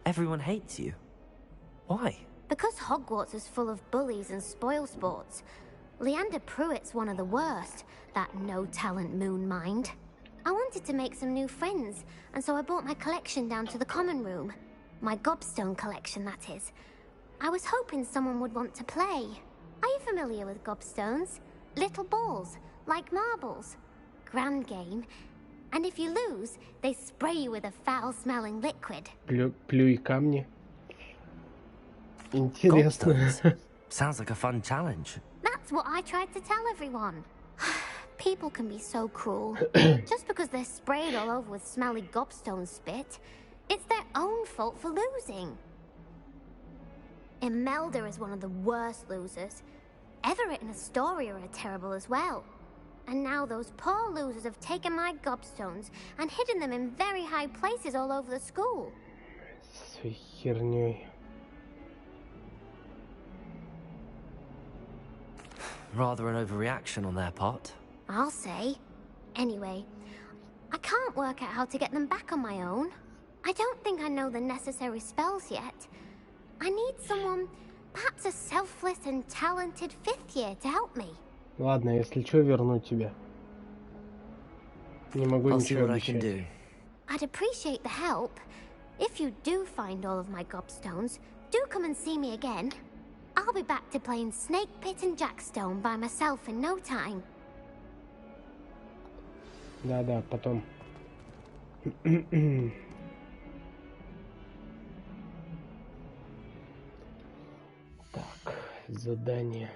Everyone hates you? Why? Because Hogwarts is full of bullies and spoilsports. Leander Pruitt's one of the worst, that no-talent moon mind. I wanted to make some new friends, and so I brought my collection down to the common room. My gobstone collection, that is. I was hoping someone would want to play. Are you familiar with gobstones? Little balls, like marbles. Grand game. And if you lose, they spray you with a foul-smelling liquid. Плюй камни. Интересно. Sounds like a fun challenge. That's what I tried to tell everyone. People can be so cruel. Just because they're sprayed all over with smelly gobstone spit, it's their own fault for losing. Imelda is one of the worst losers. Everett and Astoria are terrible as well. And now those poor losers have taken my gobstones and hidden them in very high places all over the school. С херней. Rather an overreaction on their part. I'll say. Anyway, I can't work out how to get them back on my own. I don't think I know the necessary spells yet. I need someone, perhaps a selfless and talented fifth year to help me. Ладно, если что, верну тебя. Не могу ничего обещать. I'd appreciate the help. If you do find all of my gobstones, do come and see me again. I'll be back to playing Snake Pit and Jackstone by myself in no time. Да, потом. Так, задание.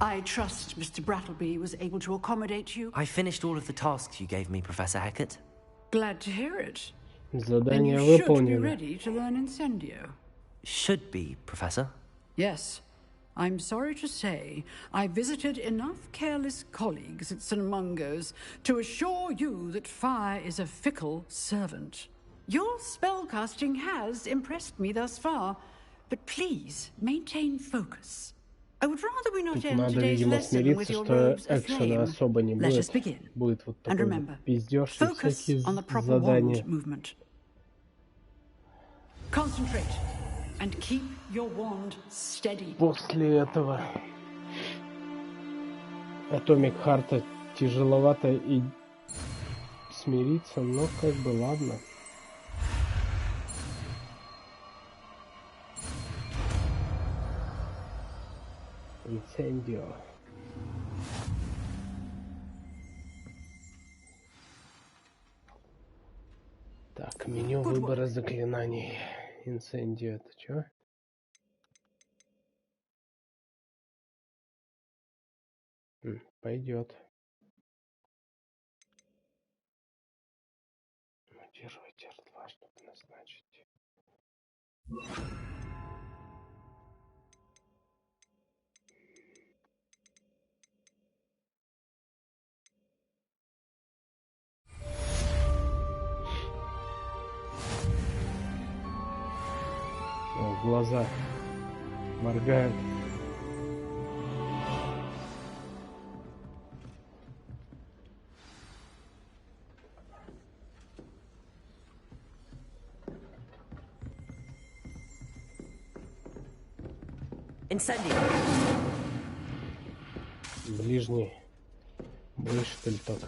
I trust Mr. Brattleby was able to accommodate you. I finished all of the tasks you gave me, Professor Hecat. Glad to hear it. Задание Then you should be выполнено. ready to learn Incendio. Should be, Professor. Yes. I'm sorry to say, I visited enough careless colleagues at St. Mungo's to assure you that fire is a fickle servant. Your spellcasting has impressed me thus far, but please maintain focus. I would rather we not Тут end надо, today's видимо, lesson with смириться, your что robes экшена aflame. особо не Let us будет. begin. Будет вот And такой remember, пиздёж и focus всякие on the proper задания. wand movement. Concentrate and keep your wand steady. После этого Atomic Heart тяжеловато и смириться, но как бы ладно. Инцендио. Так, меню выбора заклинаний. Инцендио, это чё? Пойдет. Удерживайте R2, чтобы назначить. О, глаза моргают. Ближний бой, что ли, только.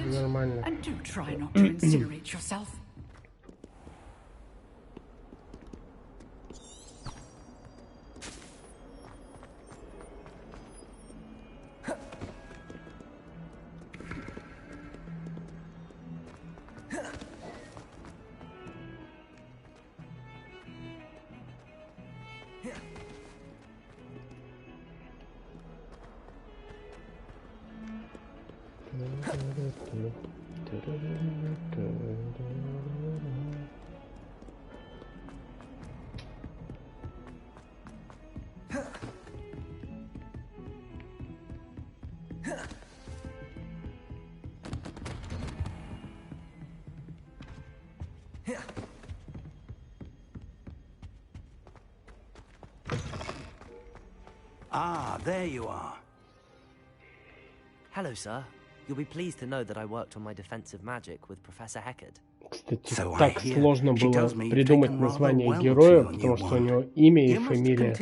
Нормально. Ah, there you are. Hello, sir. You'll be pleased to know that I worked on my defensive magic with Professor Heckard. Кстати, так сложно было придумать название героя, потому что у него имя и фамилия.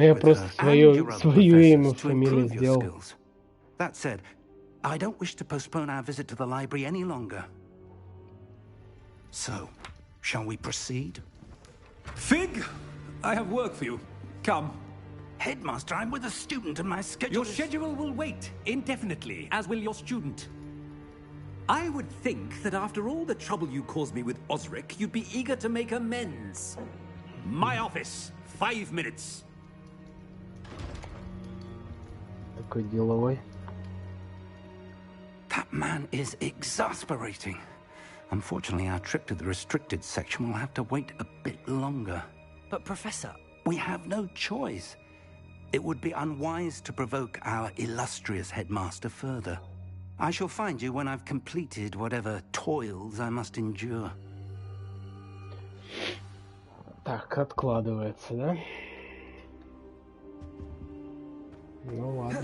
Я просто свое имя и фамилию сделал. That said, I don't wish to postpone our visit to the library any longer. So, shall we proceed? Fig, I have work for you. Come. Headmaster, I'm with a student and my schedule Your schedule will wait indefinitely, as will your student. I would think that after all the trouble you caused me with Osric, you'd be eager to make amends. My office, 5 minutes. Такой деловой. That man is exasperating. Unfortunately, our trip to the restricted section will have to wait a bit longer. But, Professor... We have no choice. It would be unwise to provoke our illustrious headmaster further. I shall find you when I've completed whatever toils I must endure. Так, откладывается, да? Ну ладно.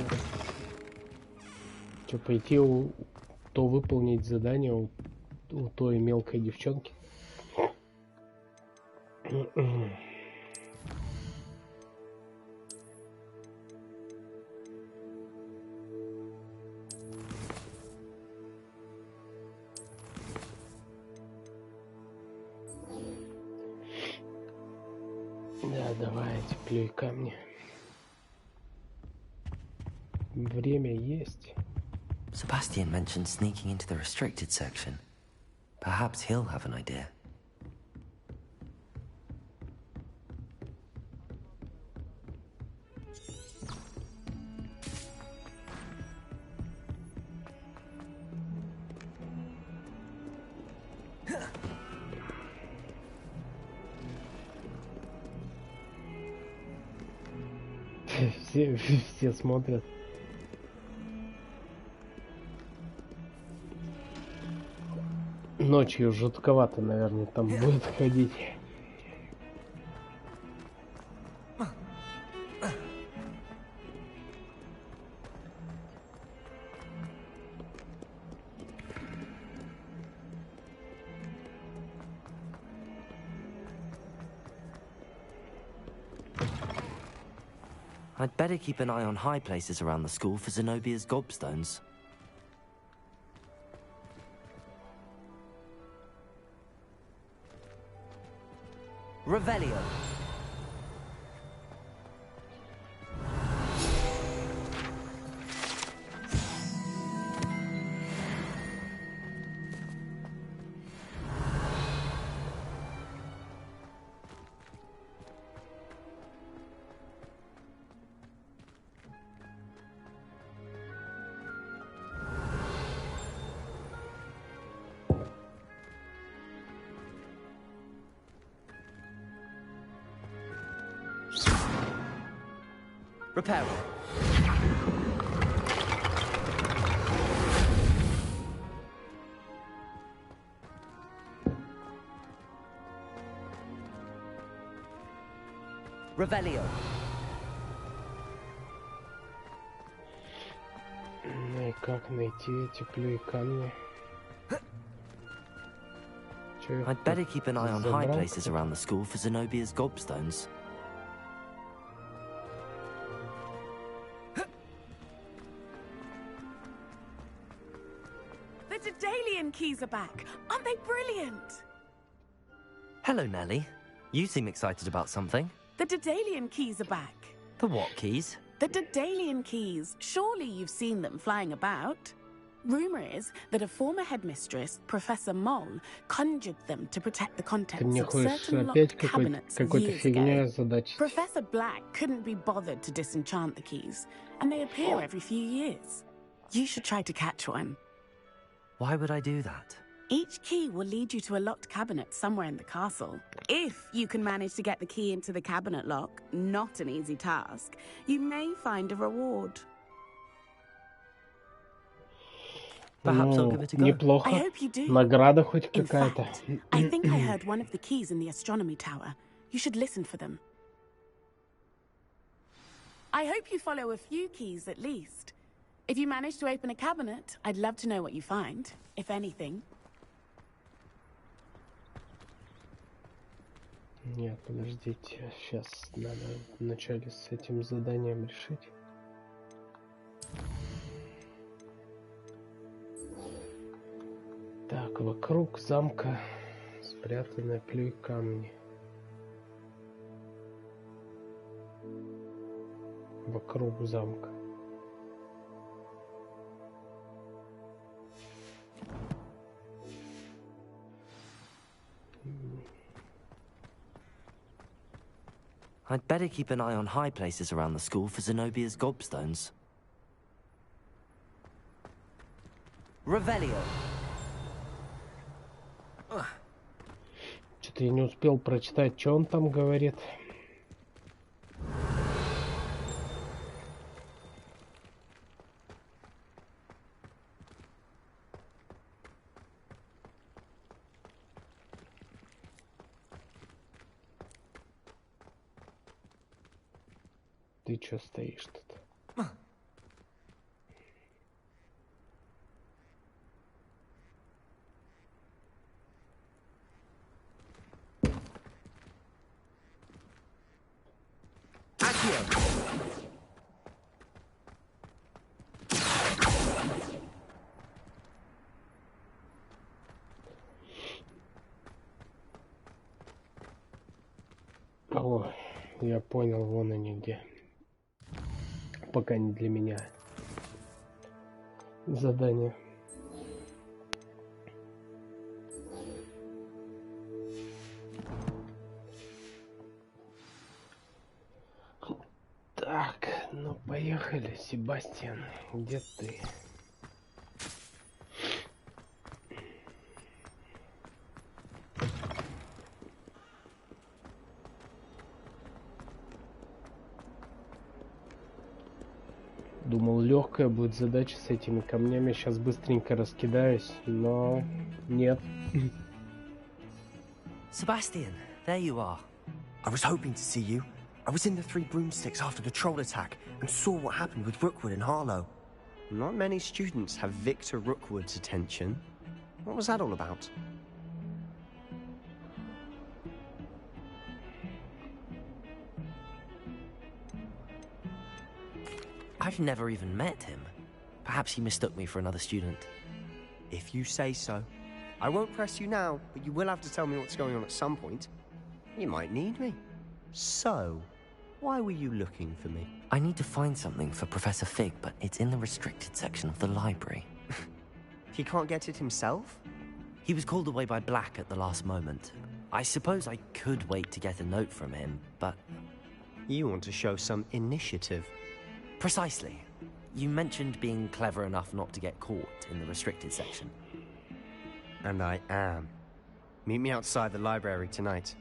Что, пойти то выполнить задание у той мелкой девчонки? Да, давайте, плюй камни. Время есть. Sebastian mentioned sneaking into the restricted section. Perhaps he'll have an idea. Все смотрят. Ночью жутковато, наверное, там будет ходить. I'd better keep an eye on high places around the school for Zenobia's gobstones. Revelio. Repair. Revelio. Ну и как найти эти плюи камни? I'd better keep an eye on high places around the school for Zenobia's gobstones. The Daedalian keys are back. Aren't they brilliant? Hello, Nellie. You seem excited about something. The Daedalian keys are back. The what keys? The Daedalian keys. Surely you've seen them flying about. Rumor is that a former headmistress, Professor Moll, conjured them to protect the contents of certain locked cabinets years ago. Professor Black couldn't be bothered to disenchant the keys, and they appear every few years. You should try to catch one. Why would I do that? Each key will lead you to a locked cabinet somewhere in the castle. If you can manage to get the key into the cabinet lock, not an easy task, you may find a reward. Perhaps I'll give it a go. Неплохо. I hope you do. Награда хоть какая-то. I think I heard one of the keys in the astronomy tower. You should listen for them. I hope you follow a few keys at least. If you manage to open a cabinet, I'd love to know what you find, if anything. Нет, подождите. Сейчас надо вначале с этим заданием решить. Так, вокруг замка спрятаны плюй камни. Вокруг замка. I'd better keep an eye on high places around the school for Zenobia's gobstones. Revelio. Что-то я не успел прочитать, что он там говорит. Ты чё стоишь тут? О, я понял, вон они где. Пока не для меня задание. Так, ну поехали, Себастьян, где ты? Думал, легкая будет задача с этими камнями. Сейчас быстренько раскидаюсь, но нет. Sebastian, there you are. I was hoping to see you. I was in the Three Broomsticks after the troll attack and saw what happened with Rookwood and Harlow. Not many students have Victor Rookwood's attention. What was that all about? I've never even met him. Perhaps he mistook me for another student. If you say so. I won't press you now, but you will have to tell me what's going on at some point. You might need me. So, why were you looking for me? I need to find something for Professor Fig, but it's in the restricted section of the library. He can't get it himself? He was called away by Black at the last moment. I suppose I could wait to get a note from him, but... You want to show some initiative. Precisely. You mentioned being clever enough not to get caught in the restricted section. And I am. Meet me outside the library tonight,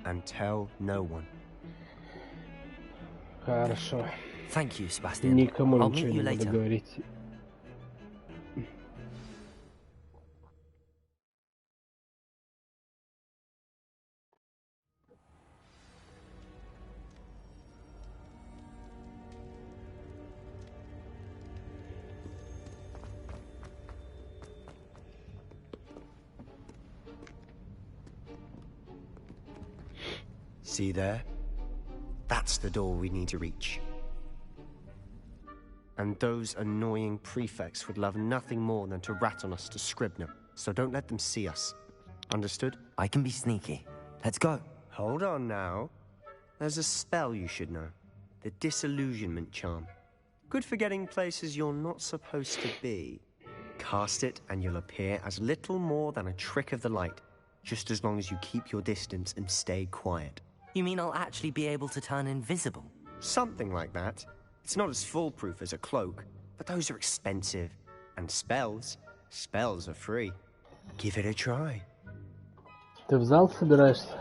and tell no one. Хорошо. Thank you, Sebastian. Никому I'll ничего meet you не буду later. говорить. See there? That's the door we need to reach. And those annoying prefects would love nothing more than to rat on us to Scribner, so don't let them see us. Understood? I can be sneaky. Let's go. Hold on now. There's a spell you should know. The Disillusionment Charm. Good for getting places you're not supposed to be. Cast it and you'll appear as little more than a trick of the light, just as long as you keep your distance and stay quiet. You mean I'll actually be able to turn invisible? Something like that. It's not as foolproof as a cloak, but those are expensive. And spells are free. Give it a try. Ты в зал собираешься?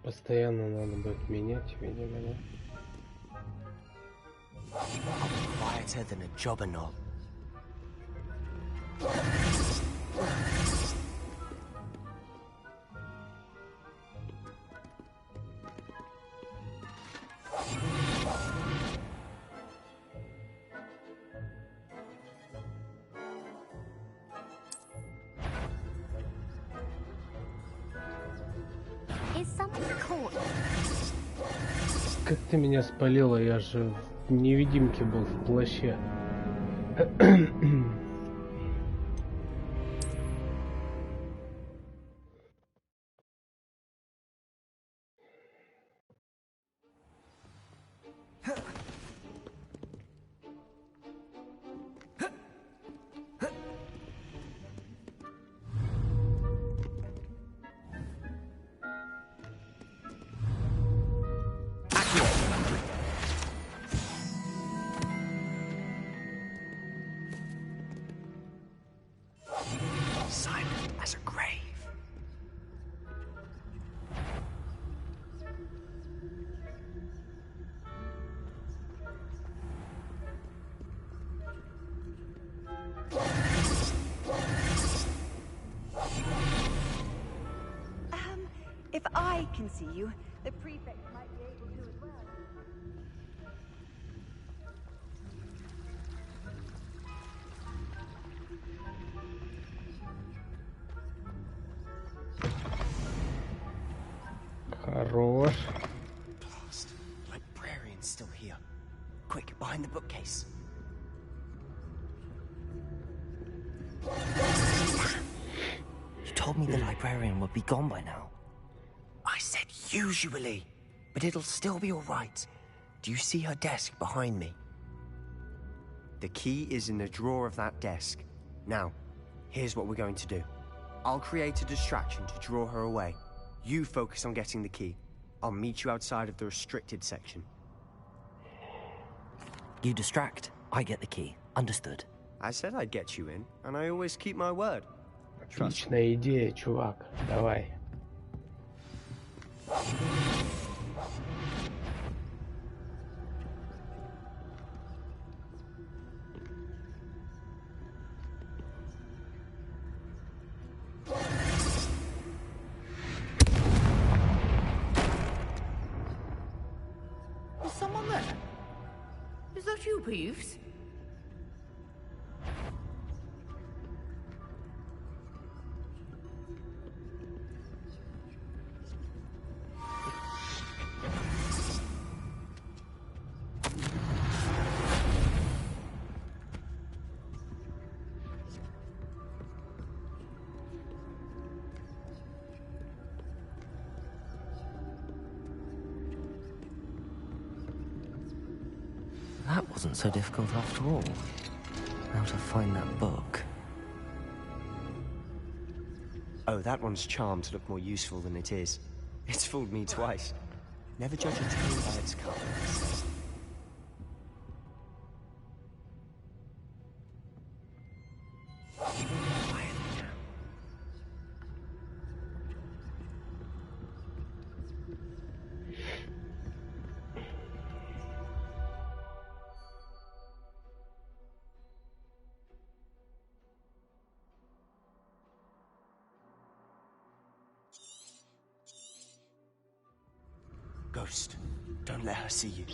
Постоянно надо будет менять, видимо, да? Quieter than a jobberknoll. Как ты меня спалила, я же в невидимке был в плаще. If I can see you, the prefect might be able to as well. Хорош. Blast. Librarian's still here. Quick, behind the bookcase. You told me the librarian would be gone by now. I said usually, but it'll still be all right. Do you see her desk behind me? The key is in the drawer of that desk. Now, here's what we're going to do. I'll create a distraction to draw her away. You focus on getting the key. I'll meet you outside of the restricted section. You distract, I get the key. Understood? I said I'd get you in, and I always keep my word. Отличная идея, чувак. Давай. Is someone there? Is that you, Peeves? That wasn't so difficult after all. How to find that book? Oh, that one's charmed to look more useful than it is. It's fooled me twice. Never judge a tree by its cover. Ghost, don't let her see you.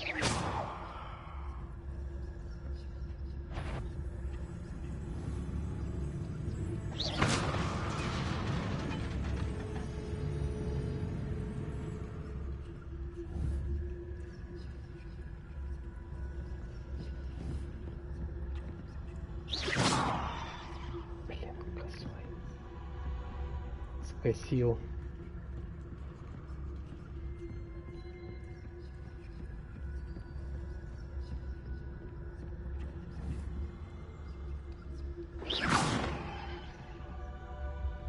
Блин, косой. Скосил.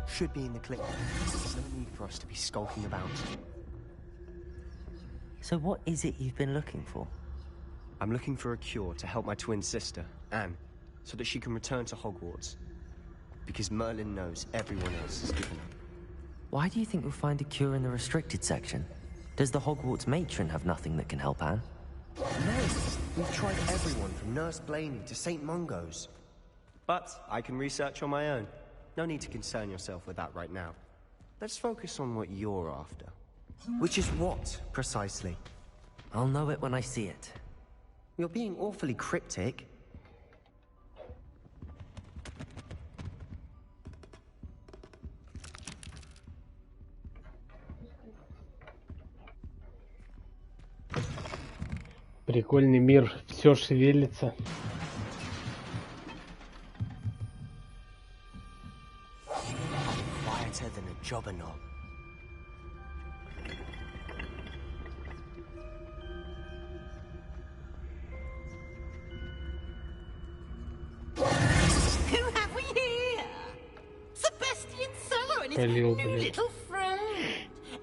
Should be in the clip. There's no need for us to be skulking about. So what is it you've been looking for? I'm looking for a cure to help my twin sister, Anne, so that she can return to Hogwarts. Because Merlin knows everyone else has given up. Why do you think you'll find a cure in the restricted section? Does the Hogwarts matron have nothing that can help Anne? No, we've tried everyone from Nurse Blaney to St. Mungo's. But I can research on my own. No need to concern yourself with that right now. Let's focus on what you're after. Which is what, precisely? I'll know it when I see it. You're being awfully cryptic. Прикольный мир, все шевелится. Quieter than a jobberknoll. Who have we here? Sebastian Cello and his Полил, new блин. little friend.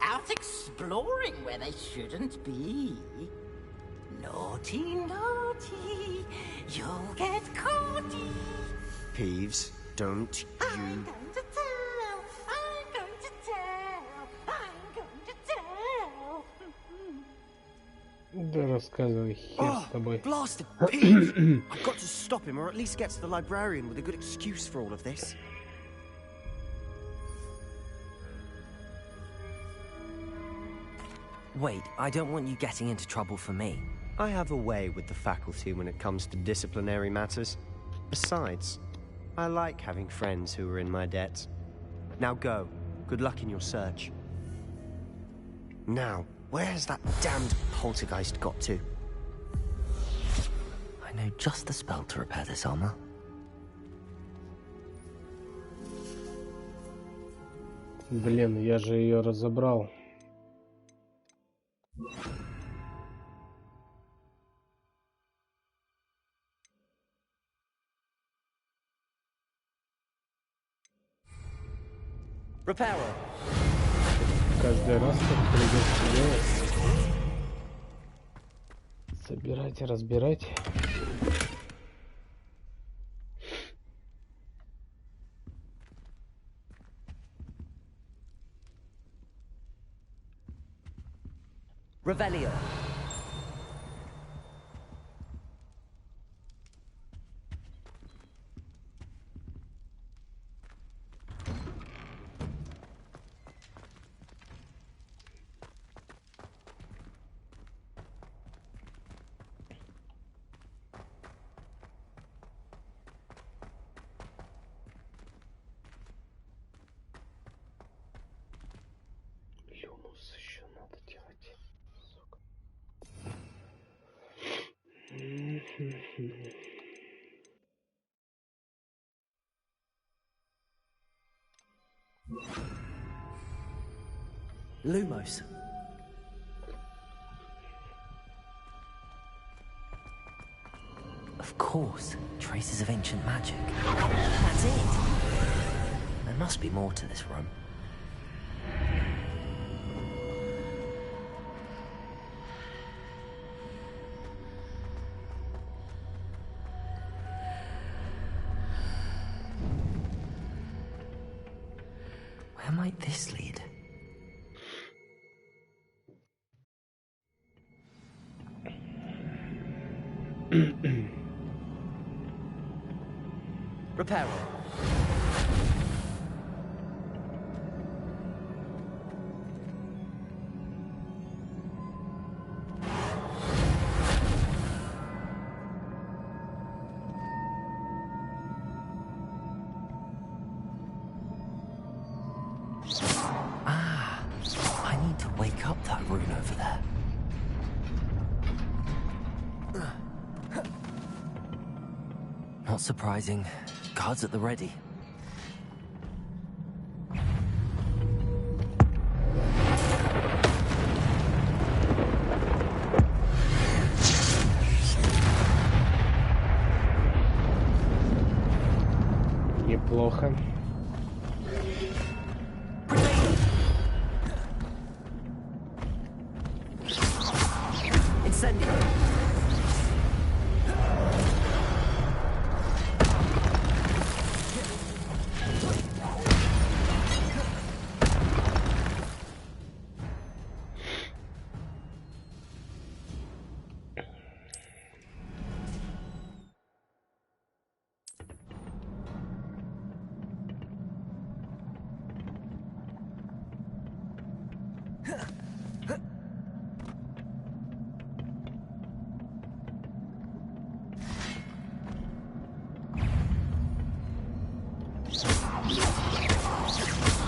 Out exploring where they shouldn't be. Naughty, naughty, you'll get caughty. Peeves, don't I'm you... going to tell, I'm going to tell, I'm going to tell. Да рассказывай, хер с тобой. Blasted Peeves! I've got to stop him, or at least get to the librarian with a good excuse for all of this. Wait, I don't want you getting into trouble for me. I have a way with the faculty when it comes to disciplinary matters. Besides, I like having friends who are in my debt. Now go. Good luck in your search. Now, where has that damned poltergeist got to? I know just the spell to repair this armor. Блин, я же ее разобрал. Repairer. Каждый раз так придется делать. Собирать, разбирать. Revelio. Люмус еще надо делать. Сука. Lumos. Of course, traces of ancient magic. That's it. There must be more to this room. Where might this lead? Repair. Ah, I need to wake up that rune over there. Not surprising. Guards at the ready. Неплохо. Incendio.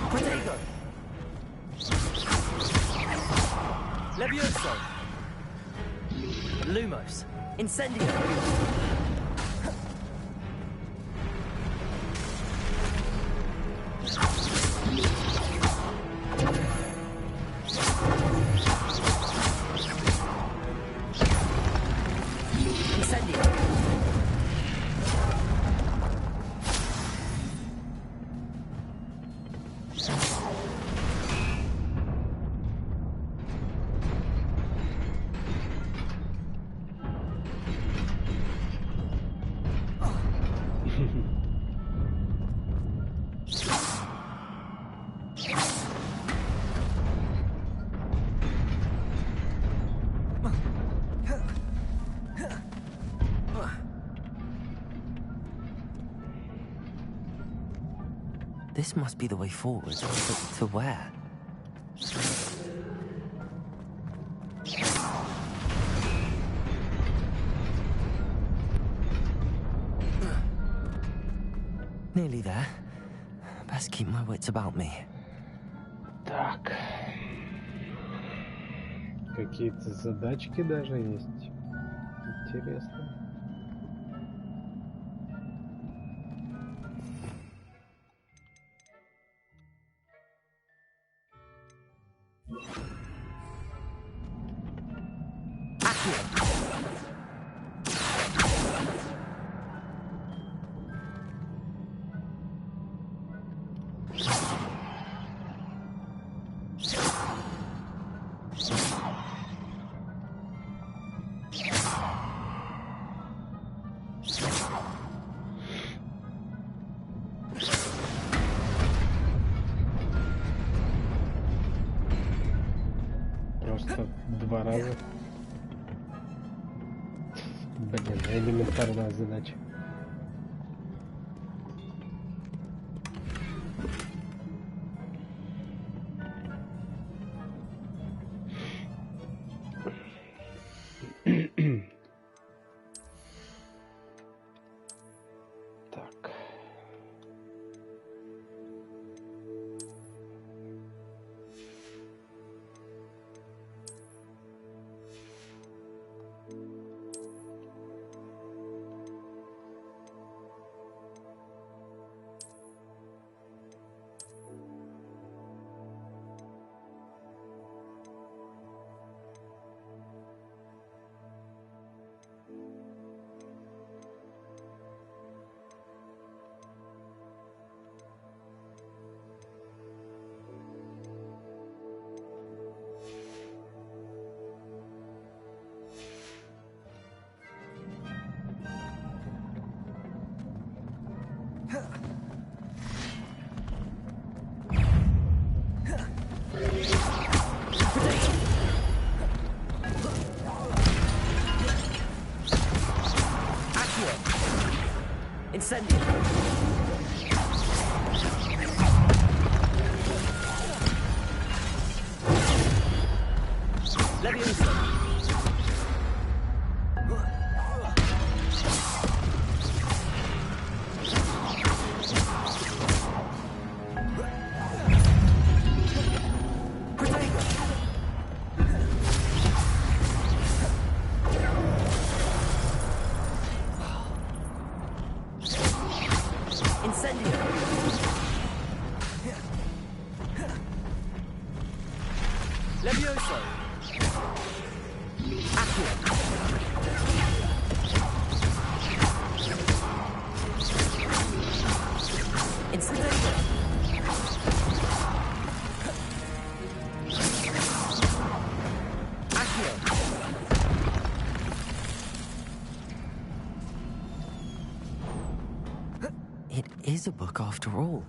Protego. Levioso. Lumos. Incendio. This must be the way forward. But to where? Nearly there. Best keep my wits about me. Так. Какие-то задачки даже есть. Интересно. раза. Блин, элементарная задача. Incendio. Leviosa. It is a book after all.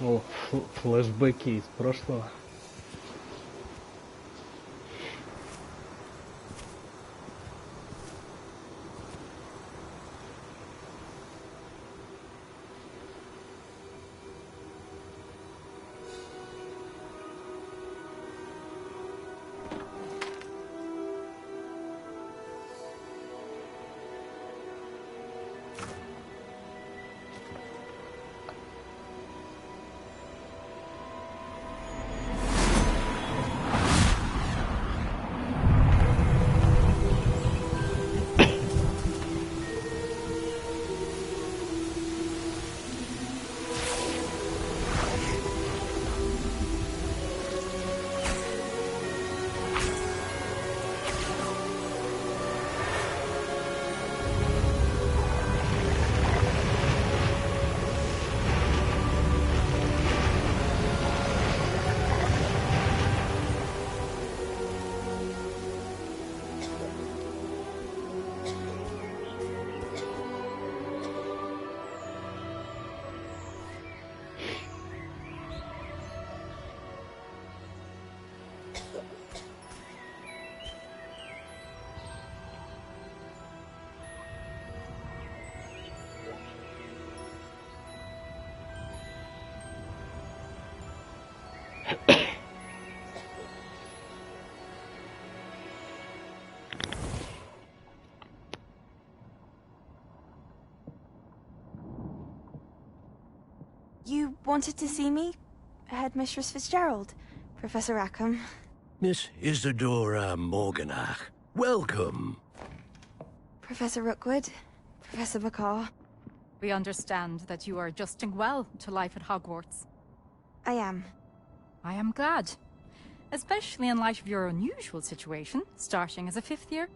О, флешбеки из прошлого. You wanted to see me? Headmistress Fitzgerald, Professor Rackham. Miss Isadora Morganach, welcome. Professor Rookwood, Professor McCaw. We understand that you are adjusting well to life at Hogwarts. I am. I am glad. Especially in light of your unusual situation, starting as a 5th year.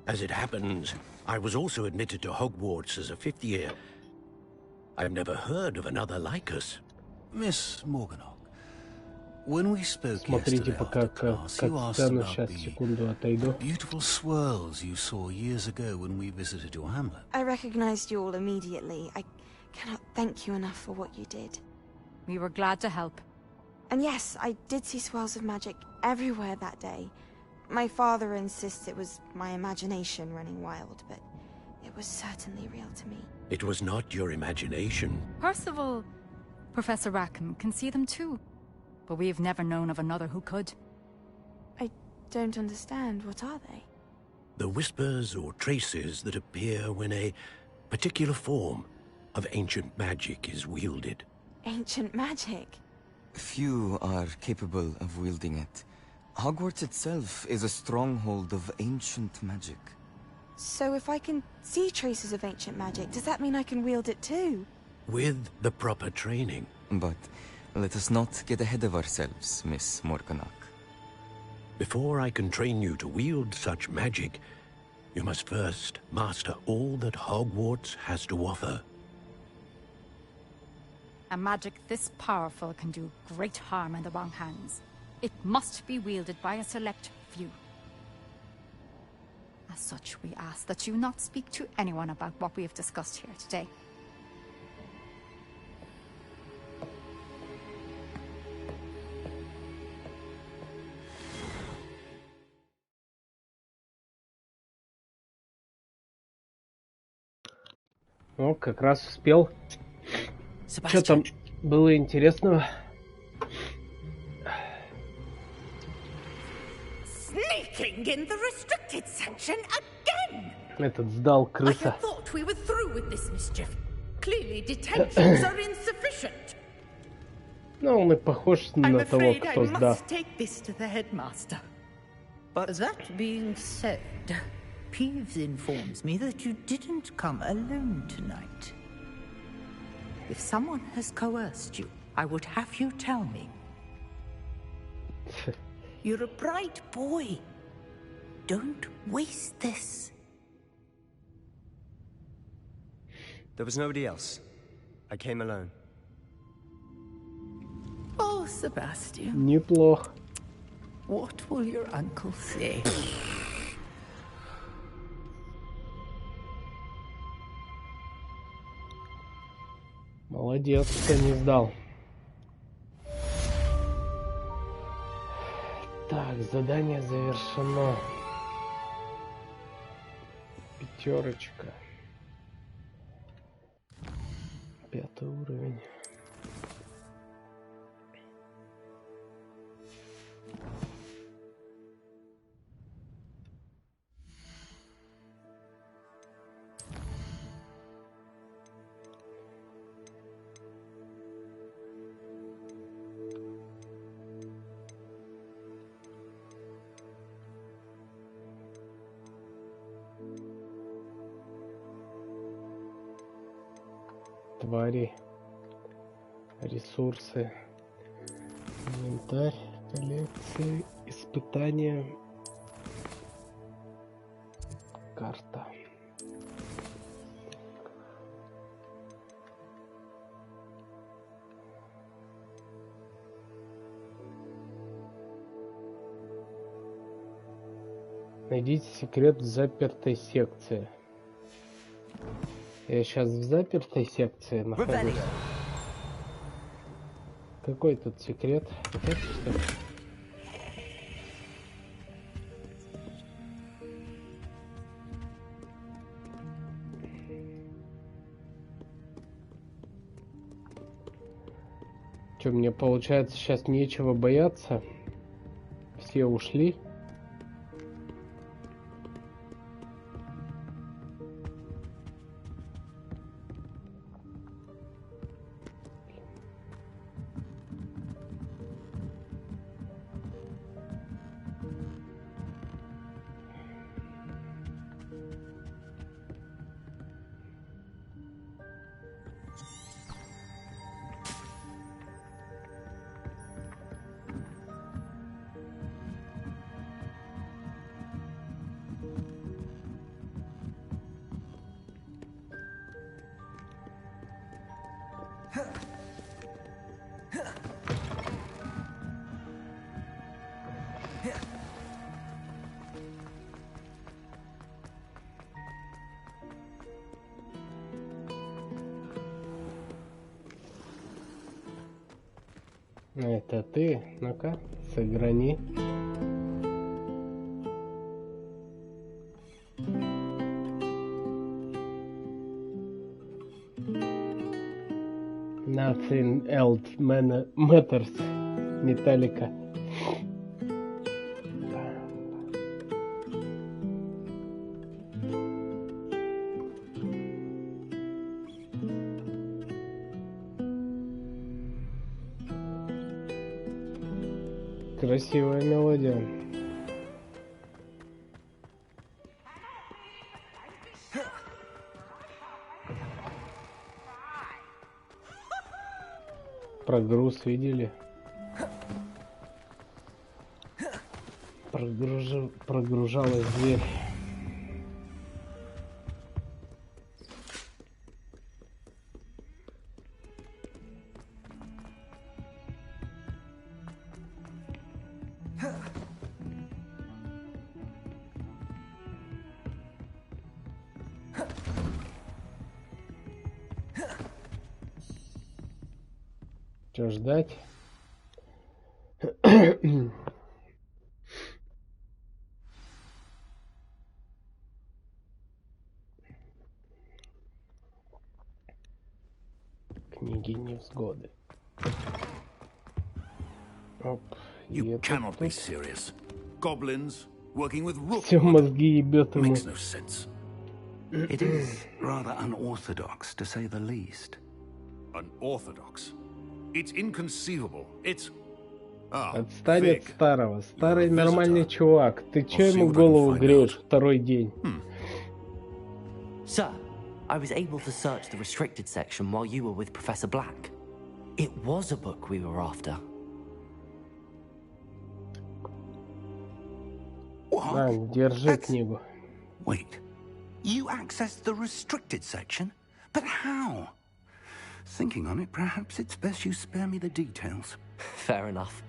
As it happens, I was also admitted to Hogwarts as a 5th year. I've never heard of another like us. Miss Morganach, when we spoke Смотрите, yesterday пока after class, you asked сцену about сейчас, the секунду, отойду. beautiful swirls you saw years ago when we visited your hamlet. I recognized you all immediately. I cannot thank you enough for what you did. We were glad to help. And yes, I did see swirls of magic everywhere that day. My father insists it was my imagination running wild, but it was certainly real to me. It was not your imagination. Percival, Professor Rackham can see them too. But we've never known of another who could. I don't understand. What are they? The whispers or traces that appear when a particular form of ancient magic is wielded. Ancient magic? Few are capable of wielding it. Hogwarts itself is a stronghold of ancient magic. So if I can see traces of ancient magic, does that mean I can wield it too? With the proper training. But let us not get ahead of ourselves, Miss Morganach. Before I can train you to wield such magic, you must first master all that Hogwarts has to offer. A magic this powerful can do great harm in the wrong hands. It must be wielded by a select few. As such, we ask that you not speak to anyone about what we have discussed here today. Ну, как раз успел. Что там было интересного? Sneaking in the restricted section again! Этот сдал, I крыса. had thought we were through with this mischief. Clearly detentions are insufficient. Ну, он и похож I'm на того, afraid I кто сдал. must take this to the headmaster. But that being said, Peeves informs me that you didn't come alone tonight. If someone has coerced you, I would have you tell me. You're a bright boy. Don't waste this. There was nobody else. I came alone. Oh, Sebastian. Неплохо. What will your uncle say? Молодец, кто не сдал. Так, задание завершено. 5. 5 уровень. Твари, ресурсы, инвентарь, коллекции, испытания, карта. Найдите секрет в запертой секции. Я сейчас в запертой секции нахожусь. Какой тут секрет? Опять, что ли? Что, мне получается сейчас нечего бояться? Все ушли? Это ты? Ну-ка, сыграни. Nothing else matters. Металлика. Красивая мелодия. Про груз видели? Прогружалась дверь. Что ждать? Книги невзгоды. Оп. You cannot be serious. Goblins working with Все мозги ебет ему. makes no sense. It is rather unorthodox, to say the least. Unorthodox. It's inconceivable. It's... Отстань от старого. Старый нормальный чувак. Ты чё ему голову греешь второй день? Sir, I was able to search the restricted section while you were with Professor Black. It was a book we were after. На, держи книгу. Wait. You accessed the restricted section? But how? Thinking on it, perhaps it's best you spare me the details. Fair enough.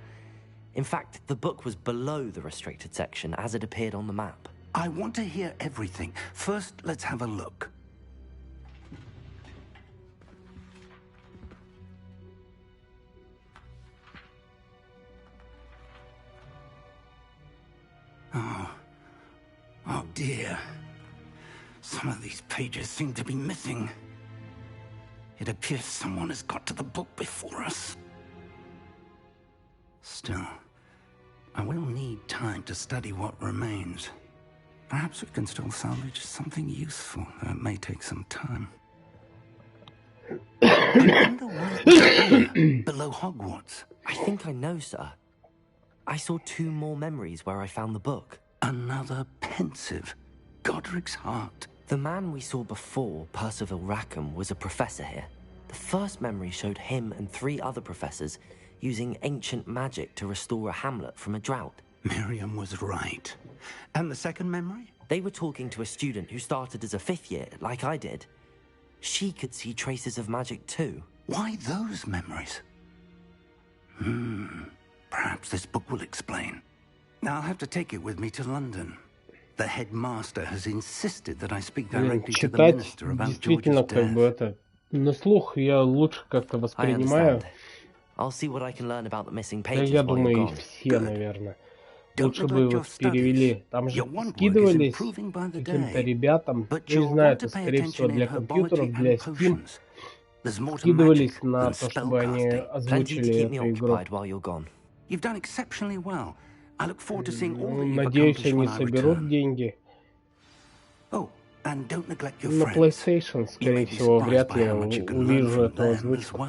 In fact, the book was below the restricted section as it appeared on the map. I want to hear everything. First, let's have a look. Oh dear. Some of these pages seem to be missing. It appears someone has got to the book before us. Still, I will need time to study what remains. Perhaps we can still salvage something useful, though it may take some time. I wonder what below Hogwarts. I think I know, sir. I saw 2 more memories where I found the book. Another pensive. Godric's heart. The man we saw before, Percival Rackham, was a professor here. The first memory showed him and 3 other professors using ancient magic to restore a hamlet from a drought. Miriam was right. And the second memory? They were talking to a student who started as a 5th year, like I did. She could see traces of magic too. Why those memories? Perhaps this book will explain. Now I'll have to take it with me to London. The headmaster has insisted that I speak directly to the minister about George's death. На слух я лучше как-то воспринимаю. I'll see what I can learn about the missing Да pages я while думаю, you're и gone. все, наверное. Лучше бы его перевели. Там же скидывались каким-то ребятам, я не знаю, это скорее всего для компьютеров, для Steam, скидывались на то, чтобы они озвучили эту игру. Надеюсь, они соберут деньги. На PlayStation, скорее всего, вряд ли увижу эту озвучку.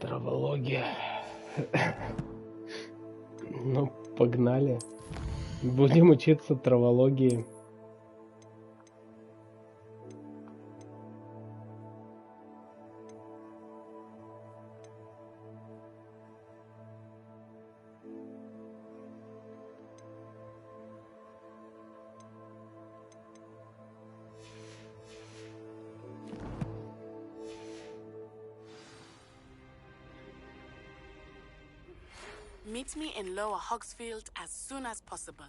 Травология. Ну, погнали. Будем учиться травологии. Meet me in Lower Hogsfield as soon as possible.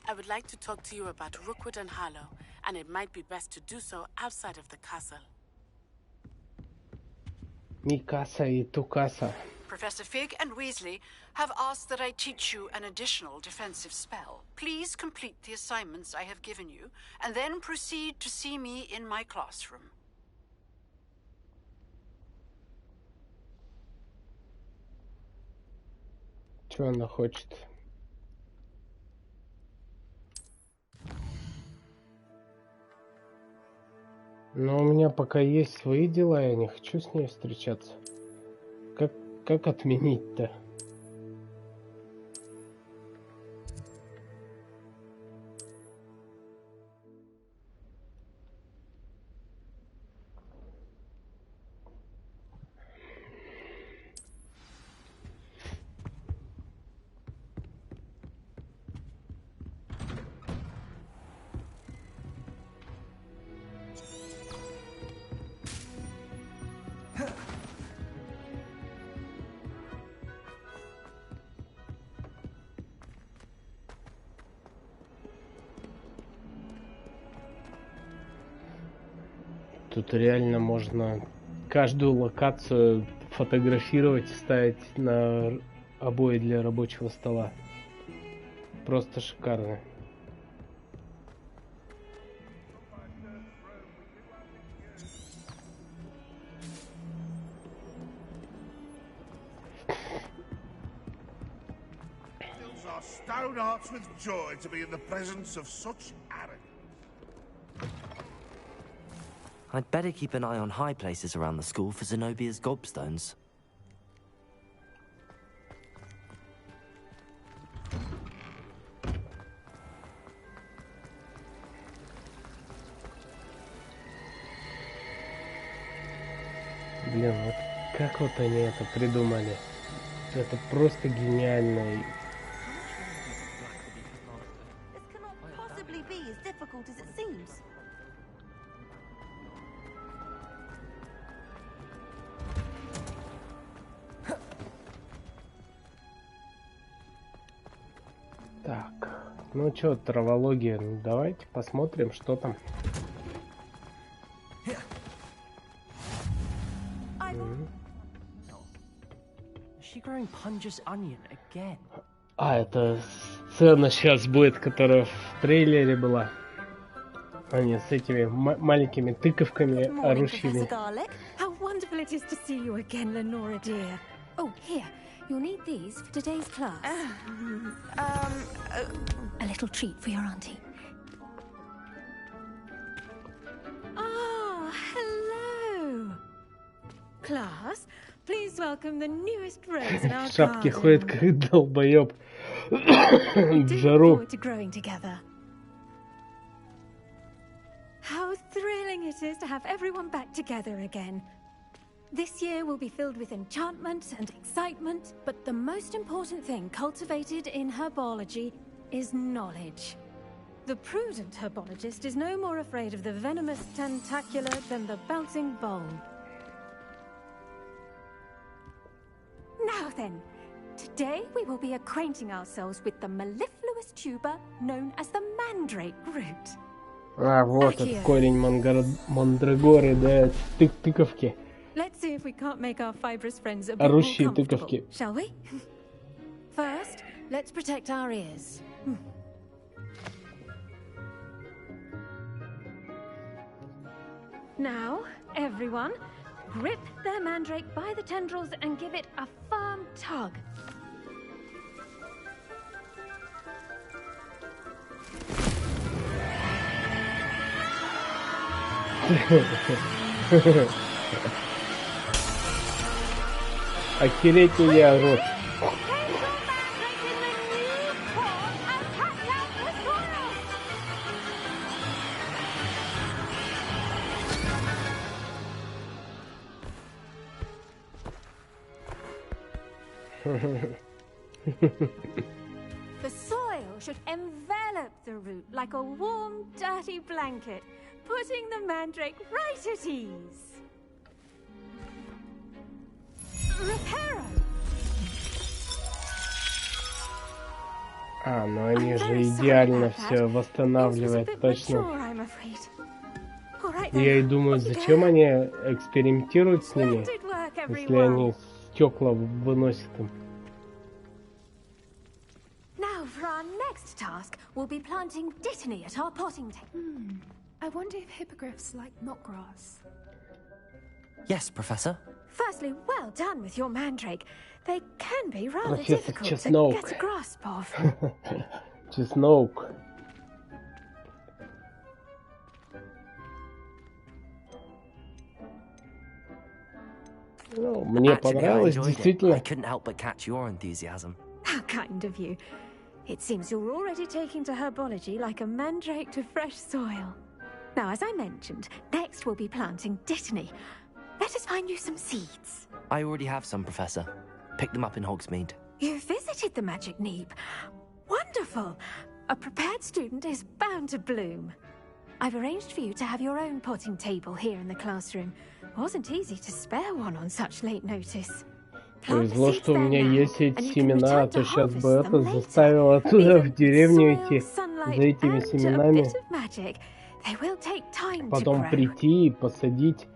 I would like to talk to you about Rookwood and Harlow, and it might be best to do so outside of the castle. Mikasa и Tukasa. Professor Fig and Weasley have asked that I teach you an additional defensive spell. Please complete the assignments I have given you, and then proceed to see me in my classroom. Что она хочет? Но у меня пока есть свои дела, я не хочу с ней встречаться. Как отменить-то? Тут реально можно каждую локацию фотографировать и ставить на обои для рабочего стола. Просто шикарно. Our stone hearts with joy to be in the presence of such arrogance. I'd better keep an eye on high places around the school for Zenobia's gobstones. Блин, вот как вот они это придумали? Это просто гениально. This cannot possibly be as difficult as it seems. Так, ну чё, травология, ну, давайте посмотрим, что там. А, это сцена сейчас будет, которая в трейлере была. Они с этими маленькими тыковками орущими. How wonderful it is to see you again, Lenora dear. Oh, here. You'll need these for today's class. A little treat for your auntie. Ah, hello. Class, please welcome the newest rose in our В шапке garden. ходит как долбоёб. В жару. To growing together. How thrilling it is to have everyone back together again. This year will be filled with enchantment and excitement, but the most important thing cultivated in herbology is knowledge. The prudent herbologist is no more afraid of the venomous tentacular than the bouncing bulb. Now then, today we will be acquainting ourselves with the mellifluous tuber known as the mandrake root. А, вот этот корень мандрагоры, да, тыковки. Let's see if we can't make our fibrous friends a bit more Орущие comfortable, тыковки. shall we? First, let's protect our ears. Now, everyone, grip their mandrake by the tendrils and give it a firm tug. Охереть меня орут. The soil should envelop the root like a warm, dirty blanket, putting the mandrake right at ease. Reparo. А, ну они же идеально все восстанавливают, точно. Я и думаю, зачем они экспериментируют с ними, если они стекла выносят им. Now for our next task, we'll be planting dittany at our potting table. I wonder if hippogriffs like knotgrass. Yes, Professor. Firstly, well done with your mandrake. They can be rather Professor difficult Чеснок. to get a grasp of. Чеснок. Ну, мне понравилось, действительно. I couldn't help but catch your enthusiasm. How kind of you. It seems you're already taking to herbology like a mandrake to fresh soil. Now, as I mentioned, next we'll be planting dittany. Let us find you some seeds. I already have some, Professor. Picked them up in Hogsmeade. You visited the Magic Neep. Wonderful. A prepared student is bound to bloom. I've arranged for you to have your own potting table here in the classroom. Wasn't easy to spare one on such late notice. Повезло, что у меня есть эти семена, а то сейчас бы это заставило оттуда в деревню идти за этими семенами. Потом прийти и посадить.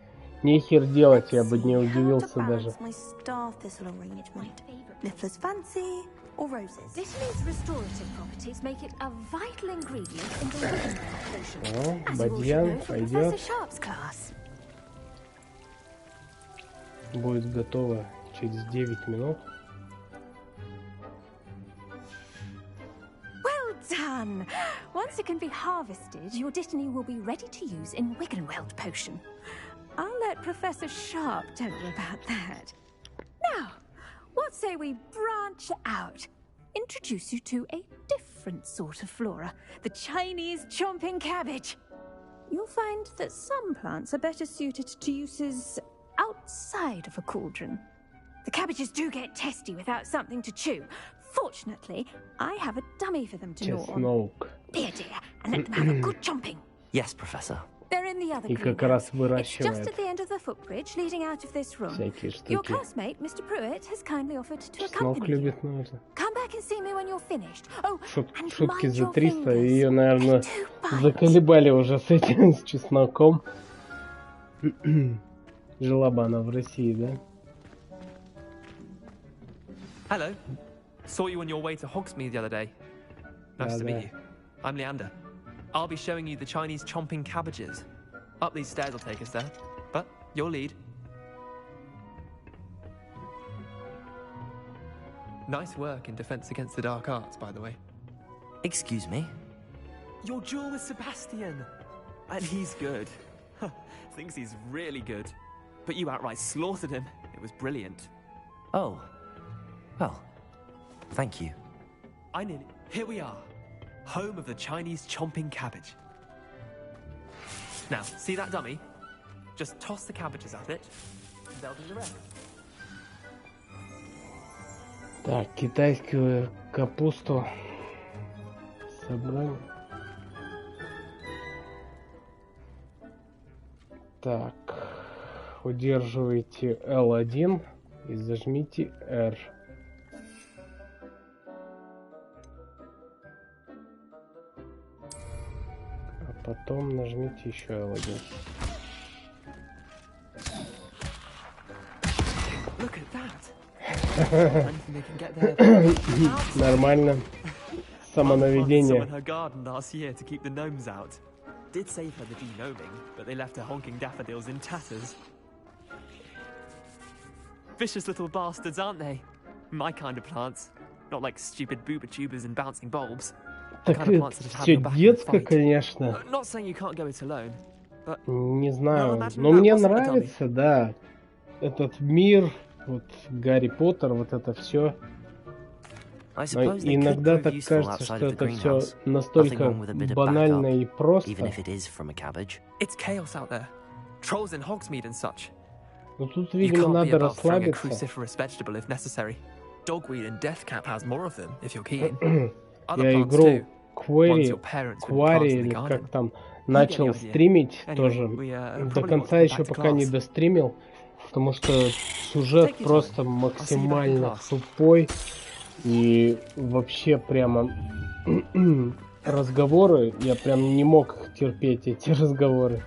Нехер делать, я бы не удивился даже. О, бадьян пойдет. Будет готово через 9 минут. Well done! Once it can be harvested, your dittany will be ready to use in Wiggenweld potion. I'll let Professor Sharp tell you about that. Now, what say we branch out? Introduce you to a different sort of flora, the Chinese chomping cabbage. You'll find that some plants are better suited to uses outside of a cauldron. The cabbages do get testy without something to chew. Fortunately, I have a dummy for them to gnaw on. Be a dear and let them have a good chomping. Yes, Professor. They're in the other И как раз выращивает just at the end of the footbridge leading out of this room. всякие штуки. Your classmate, Mr. Pruitt, has kindly offered to Чеснок accompany you. любит, наверное. Come back and see me when you're finished. Oh, and Шутки mind за your 300, fingers. ее, наверное, заколебали уже с этим, с чесноком. Жила бы она в России, да? Hello. Saw you on your way to Hogsmeade the other day. Nice to meet you. I'm Leander. I'll be showing you the Chinese chomping cabbages. Up these stairs will take us there. But your lead. Nice work in Defense Against the Dark Arts, by the way. Excuse me? Your duel with Sebastian. And he's good. Thinks he's really good. But you outright slaughtered him. It was brilliant. Oh. Well, thank you. Here we are. Home of the Chinese chomping cabbage. Now, see that dummy? Just toss the cabbages at it, and they'll do the rest. Так, китайскую капусту собрали. Так, удерживайте L1 и зажмите R. А потом нажмите еще L1. Нормально. Самонаведение. Did save her the de-gnoming, but they left her honking daffodils in tatters. Vicious little bastards, aren't they? My kind of plants. Not like stupid booba tubers and bouncing bulbs. Так это все детско, конечно. Not saying you can't go it alone, but... Не знаю, но мне нравится, да, этот мир вот Гарри Поттер, вот это все. Но иногда так кажется, что это все настолько банально и просто. Но тут, видимо, надо расслабиться. Я игру Квари, или как там, начал стримить тоже. До конца еще пока не достримил, потому что сюжет просто максимально тупой. И вообще прямо разговоры, я прям не мог терпеть эти разговоры.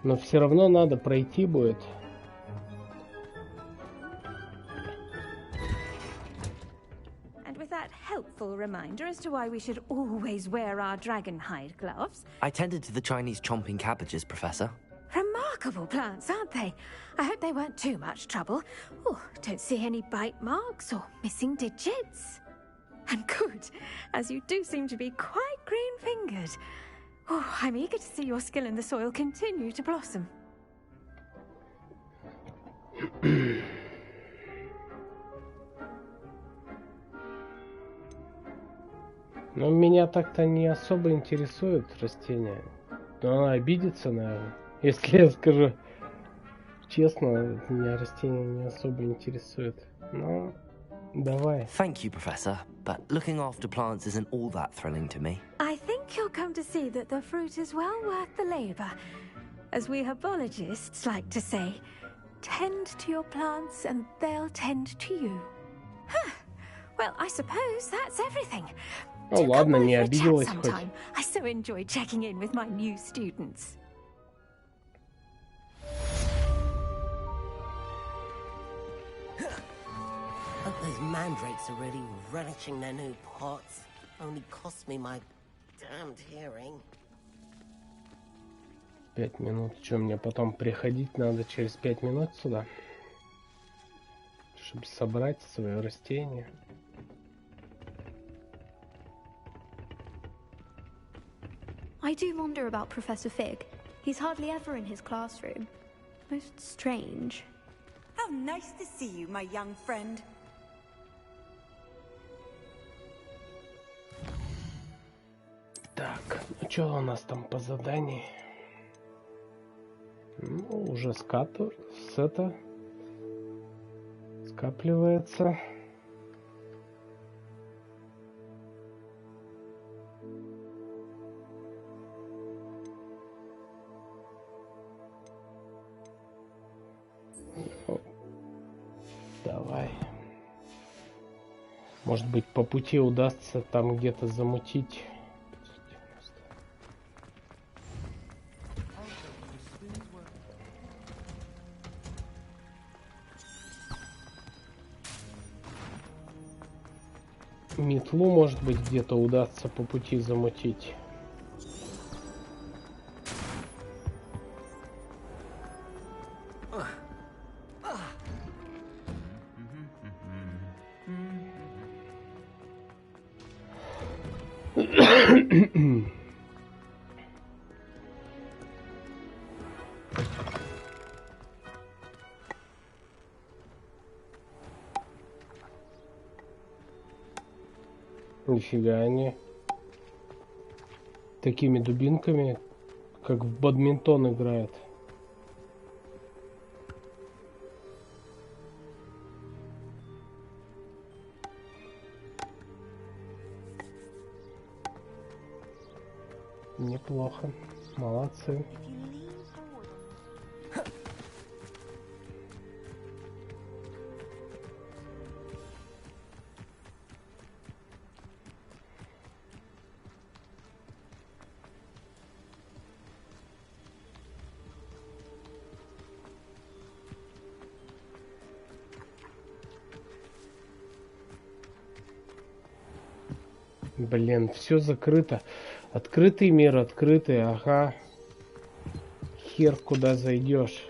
Но все равно надо пройти будет. Helpful reminder as to why we should always wear our dragon hide gloves. I tended to the Chinese chomping cabbages, Professor. Remarkable plants, aren't they? I hope they weren't too much trouble. Oh, don't see any bite marks or missing digits. And good, as you do seem to be quite green-fingered. Oh, I'm eager to see your skill in the soil continue to blossom. Но меня так-то не особо интересует растения. Но она обидится, наверное. Если я скажу честно, меня растения не особо интересуют. Но давай. Thank you, Professor, but looking after plants isn't all that thrilling to me. I think you'll come to see that the fruit is well worth the labor. As we herbologists like to say, tend to your plants and they'll tend to you. Huh. Well, I suppose that's everything. Ну ладно, не обиделась хоть. I so enjoy checking in with my new students. Hope those mandrakes are really relishing their new pots. Only cost me my damned hearing. 5 минут. Что, мне потом приходить надо через 5 минут сюда? Чтобы собрать свое растение. I do wonder about Professor Fig. He's hardly ever in his classroom. Most strange. How nice to see you, my young friend. Так, ну что у нас там по заданию? Ну, уже скапливается. Давай. Может быть, по пути удастся там где-то замутить. Метлу, может быть, где-то удастся по пути замутить. Нифига они. Такими дубинками, как в бадминтон играют. Неплохо. Молодцы. Блин, все закрыто. Открытый мир, открытый, ага. Хер куда зайдешь.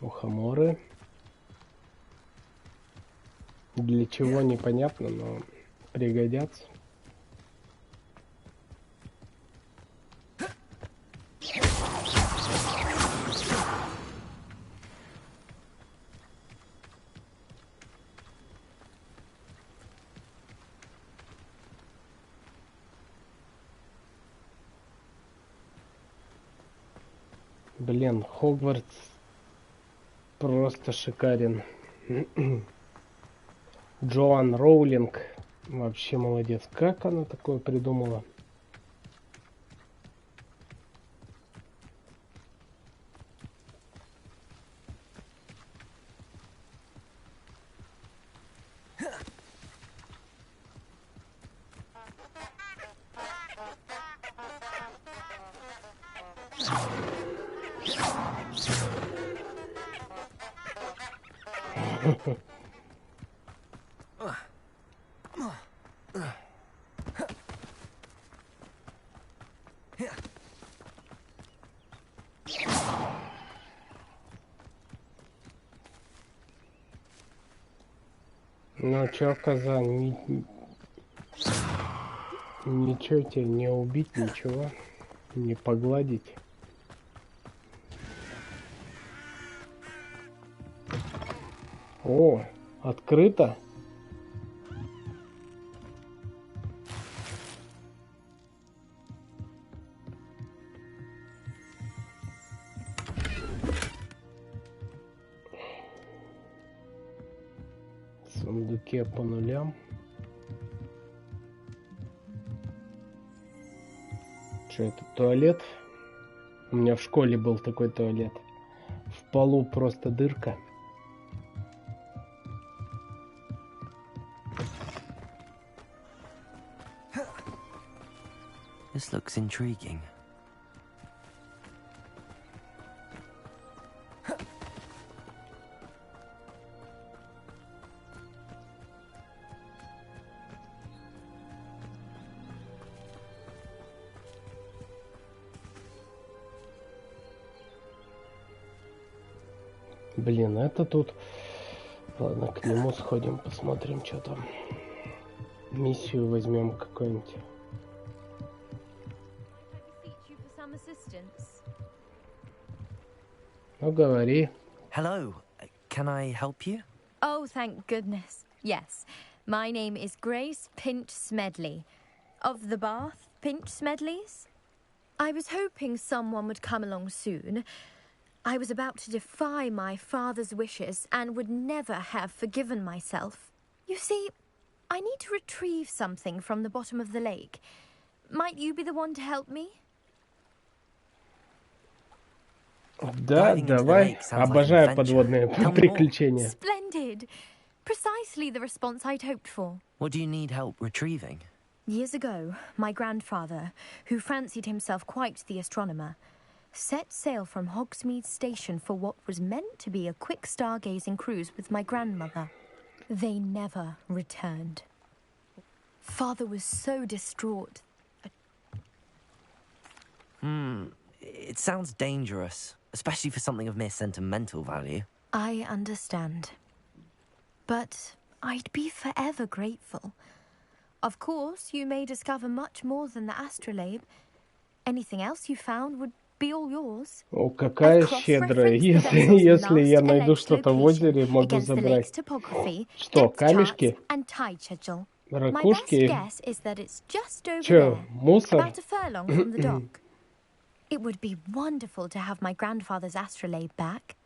Мухоморы. Для чего непонятно, но пригодятся. Блин, Хогвартс просто шикарен. Джоан Роулинг вообще молодец. Как она такое придумала? Ну чё, коза, ничего тебе не убить, ничего, не погладить. О, открыто. В сундуке по нулям. Что это, туалет? У меня в школе был такой туалет. В полу просто дырка. This looks intriguing. Блин, это тут... Ладно, к нему сходим, посмотрим, что там. Миссию возьмем какую-нибудь. Ну, говори. Hello. Can I help you? Oh, thank goodness. Yes. My name is Grace Pinch Smedley. Of the Bath Pinch Smedleys. I was hoping someone would come along soon. I was about to defy my father's wishes and would never have forgiven myself. You see, I need to retrieve something from the bottom of the lake. Might you be the one to help me? Да, давай. Обожаю подводные приключения. Splendid. Precisely the response I'd hoped for. What do you need help retrieving? Years ago, my grandfather, who fancied himself quite the astronomer, set sail from Hogsmeade Station for what was meant to be a quick stargazing cruise with my grandmother. They never returned. Father was so distraught. It sounds dangerous, especially for something of mere sentimental value. I understand. But I'd be forever grateful. Of course, you may discover much more than the astrolabe. Anything else you found would be all yours. О, какая щедрая. Если я найду что-то в озере, могу забрать. Что, камешки? Ракушки? Чё, мусор? It would be wonderful to have my grandfather's astrolabe back.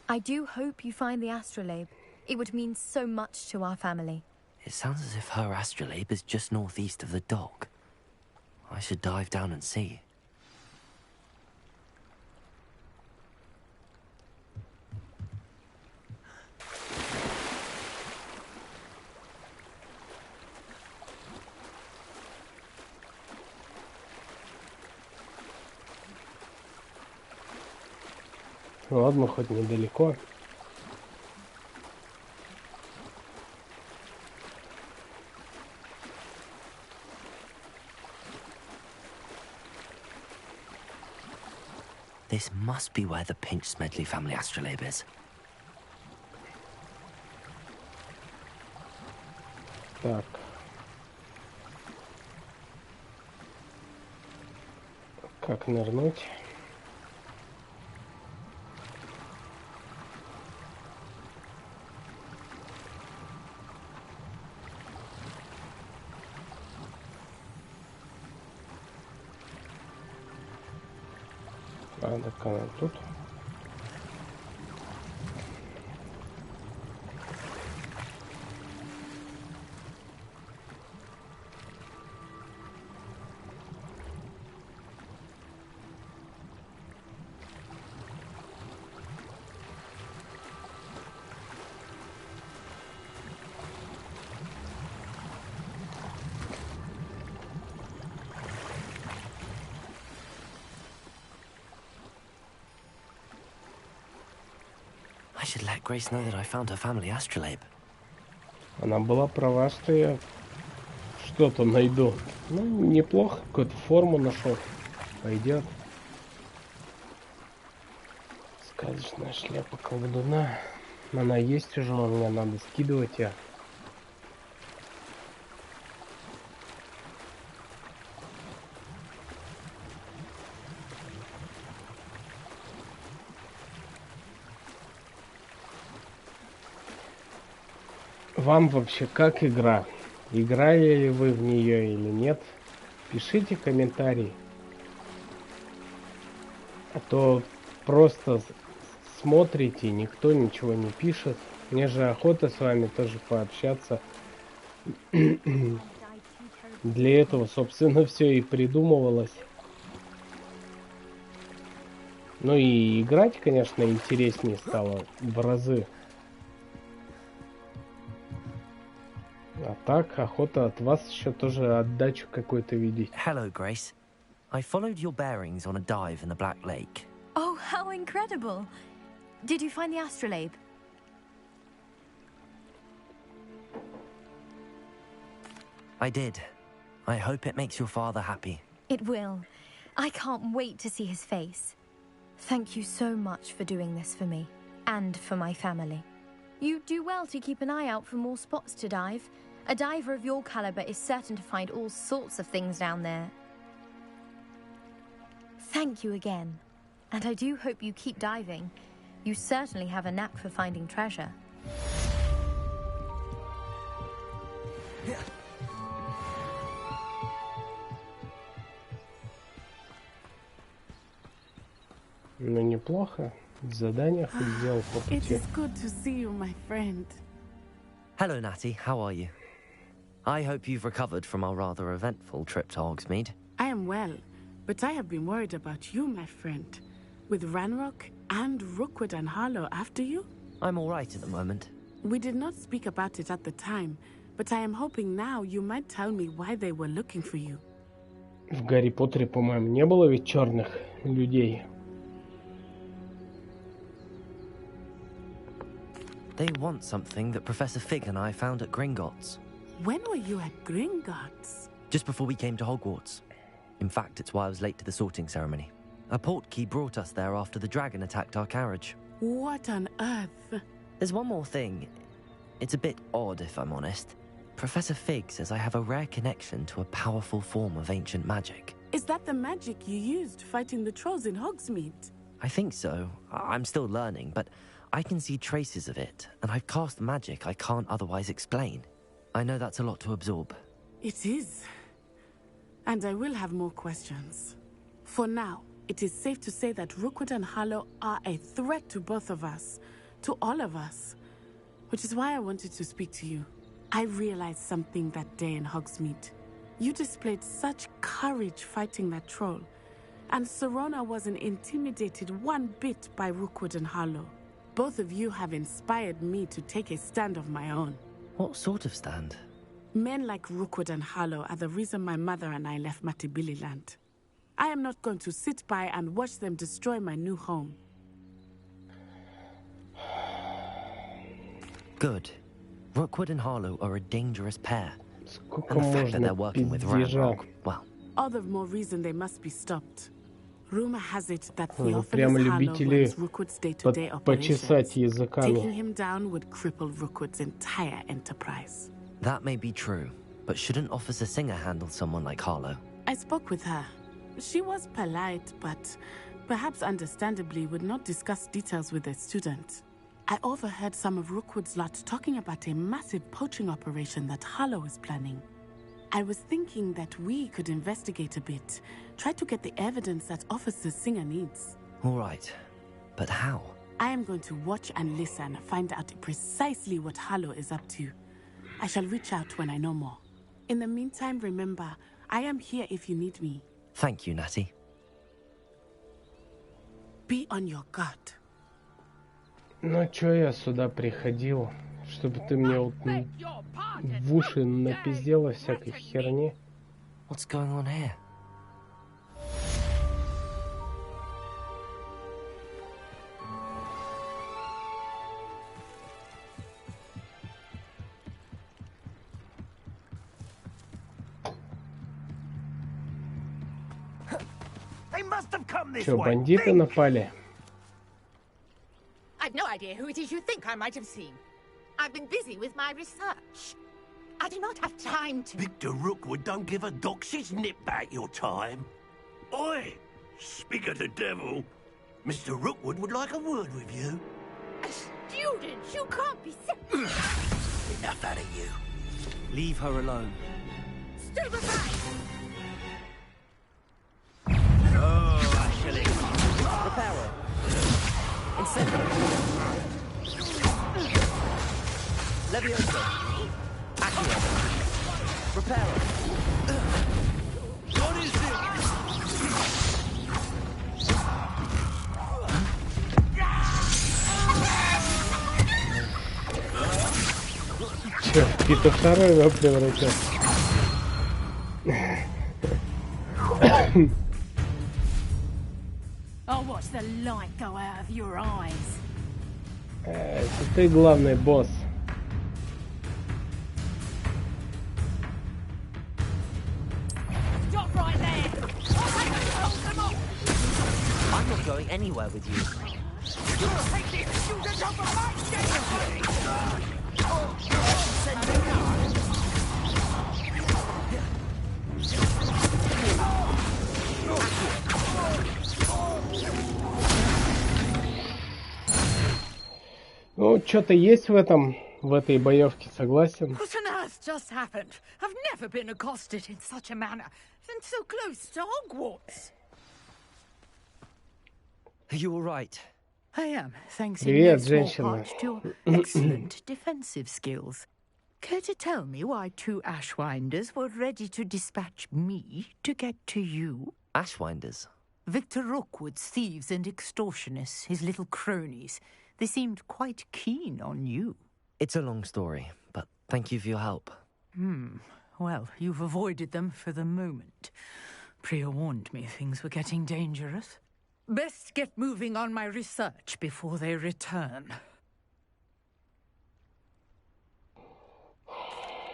I do hope you find the astrolabe. It would mean so much to our family. It sounds as if her astrolabe is just northeast of the dock. I should dive down and see. Ладно, хоть недалеко. This must be where the Pinch Smedley family astrolabe is. Так. Как нырнуть? А, так она тут. I should let Grace know that I found her family astrolabe. Она была права, что я что-то найду. Ну, неплохо, какую-то форму нашел. Пойдет. Сказочная шляпа колдуна. Она есть уже, у меня надо скидывать ее. Вам вообще как игра? Играли ли вы в нее или нет? Пишите комментарий. А то просто смотрите, никто ничего не пишет. Мне же охота с вами тоже пообщаться. Для этого, собственно, все и придумывалось. Ну и играть, конечно, интереснее стало в разы. А так, охота от вас еще тоже отдачу какой-то видеть. Hello, Grace. I followed your bearings on a dive in the Black Lake. Oh, how incredible! Did you find the astrolabe? I did. I hope it makes your father happy. It will. I can't wait to see his face. Thank you so much for doing this for me, and for my family. You do well to keep an eye out for more spots to dive. A diver of your caliber is certain to find all sorts of things down there. Thank you again. And I do hope you keep diving. You certainly have a knack for finding treasure. Ну, неплохо. Задание хоть сделал по пути. It is good to see you, my friend. Hello, Natty. How are you? I hope you've recovered from our rather eventful trip to Hogsmeade. I am well, but I have been worried about you, my friend. With Ranrock and Rookwood and Harlow after you? I'm all right at the moment. We did not speak about it at the time, but I am hoping now you might tell me why they were looking for you. В Гарри Поттере, по-моему, не было ведь черных людей. They want something that Professor Fig and I found at Gringotts. When were you at Gringotts? Just before we came to Hogwarts. In fact, it's why I was late to the sorting ceremony. A portkey brought us there after the dragon attacked our carriage. What on earth? There's one more thing. It's a bit odd, if I'm honest. Professor Fig says I have a rare connection to a powerful form of ancient magic. Is that the magic you used fighting the trolls in Hogsmeade? I think so. I'm still learning, but I can see traces of it, and I've cast magic I can't otherwise explain. I know that's a lot to absorb. It is. And I will have more questions. For now, it is safe to say that Rookwood and Harlow are a threat to both of us, to all of us. Which is why I wanted to speak to you. I realized something that day in Hogsmeade. You displayed such courage fighting that troll, and Serona wasn't intimidated one bit by Rookwood and Harlow. Both of you have inspired me to take a stand of my own. What sort of stand? Men like Rookwood and Harlow are the reason my mother and I left Matabeleland. I am not going to sit by and watch them destroy my new home. Good. Rookwood and Harlow are a dangerous pair. Сколько And the fact that можно they're working with пиздежа? Ranrock, well... All the more reason they must be stopped. Rumor has it that Вы прямо любители почесать языками. Taking him down would cripple Rookwood's entire enterprise. That may be true, but shouldn't Officer Singer handle someone like Harlow? I spoke with her. She was polite, but perhaps understandably would not discuss details with a student. I overheard some of Rookwood's lot talking about a massive poaching operation that Harlow is planning. I was thinking that we could investigate a bit, try to get the evidence that Officer Singer needs. All right, but how? I am going to watch and listen, find out precisely what Harlow is up to. I shall reach out when I know more. In the meantime, remember, I am here if you need me. Thank you, Natty. Be on your guard. Ну чё я сюда приходил, чтобы ты мне вот в уши напиздела всякой херни. What's going on here? Чё, бандиты напали? I've no idea who it is you think I might have seen. I've been busy with my research. I do not have time to... Victor Rookwood don't give a doxy's nip back your time. Oi! Speak of the devil. Mr. Rookwood would like a word with you. A student? You can't be serious. Enough out of you. Leave her alone. Stupefy! Oh, actually. Reparo. Incendio. Leviosa. Accio. Reparo. What is it? Чё, петушара его превратят? I'll watch the light go out of your eyes. Это ты главный босс. Stop right there! I'm not going anywhere with you. Take this student off of my stage! Ну, что-то есть в этой боевке, согласен. What on earth just happened? I've never been accosted in such a manner, and so close to Hogwarts. Are you all right? I am, thanks in Привет, no small женщина. part to your excellent defensive skills. Care to tell me why two Ashwinders were ready to dispatch me to get to you? Ashwinders? Victor Rookwood's thieves and extortionists, his little cronies. They seemed quite keen on you. It's a long story, but thank you for your help. Well, you've avoided them for the moment. Priya warned me things were getting dangerous. Best get moving on my research before they return.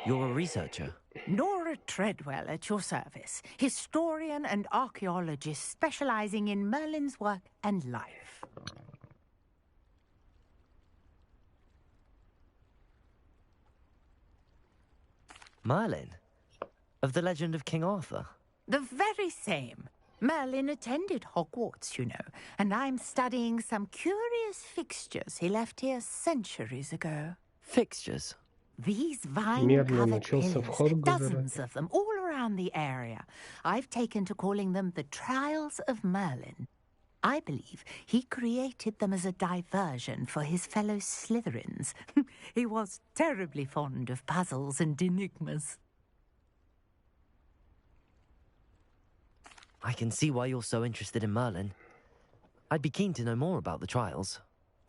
You're a researcher? Nora Treadwell at your service. Historian and archaeologist specializing in Merlin's work and life. Merlin? Of the legend of King Arthur? The very same. Merlin attended Hogwarts, you know, and I'm studying some curious fixtures he left here centuries ago. Fixtures? These vine-covered pillars, в dozens of them, all around the area. I've taken to calling them the Trials of Merlin. I believe he created them as a diversion for his fellow Slytherins. He was terribly fond of puzzles and enigmas. I can see why you're so interested in Merlin. I'd be keen to know more about the trials.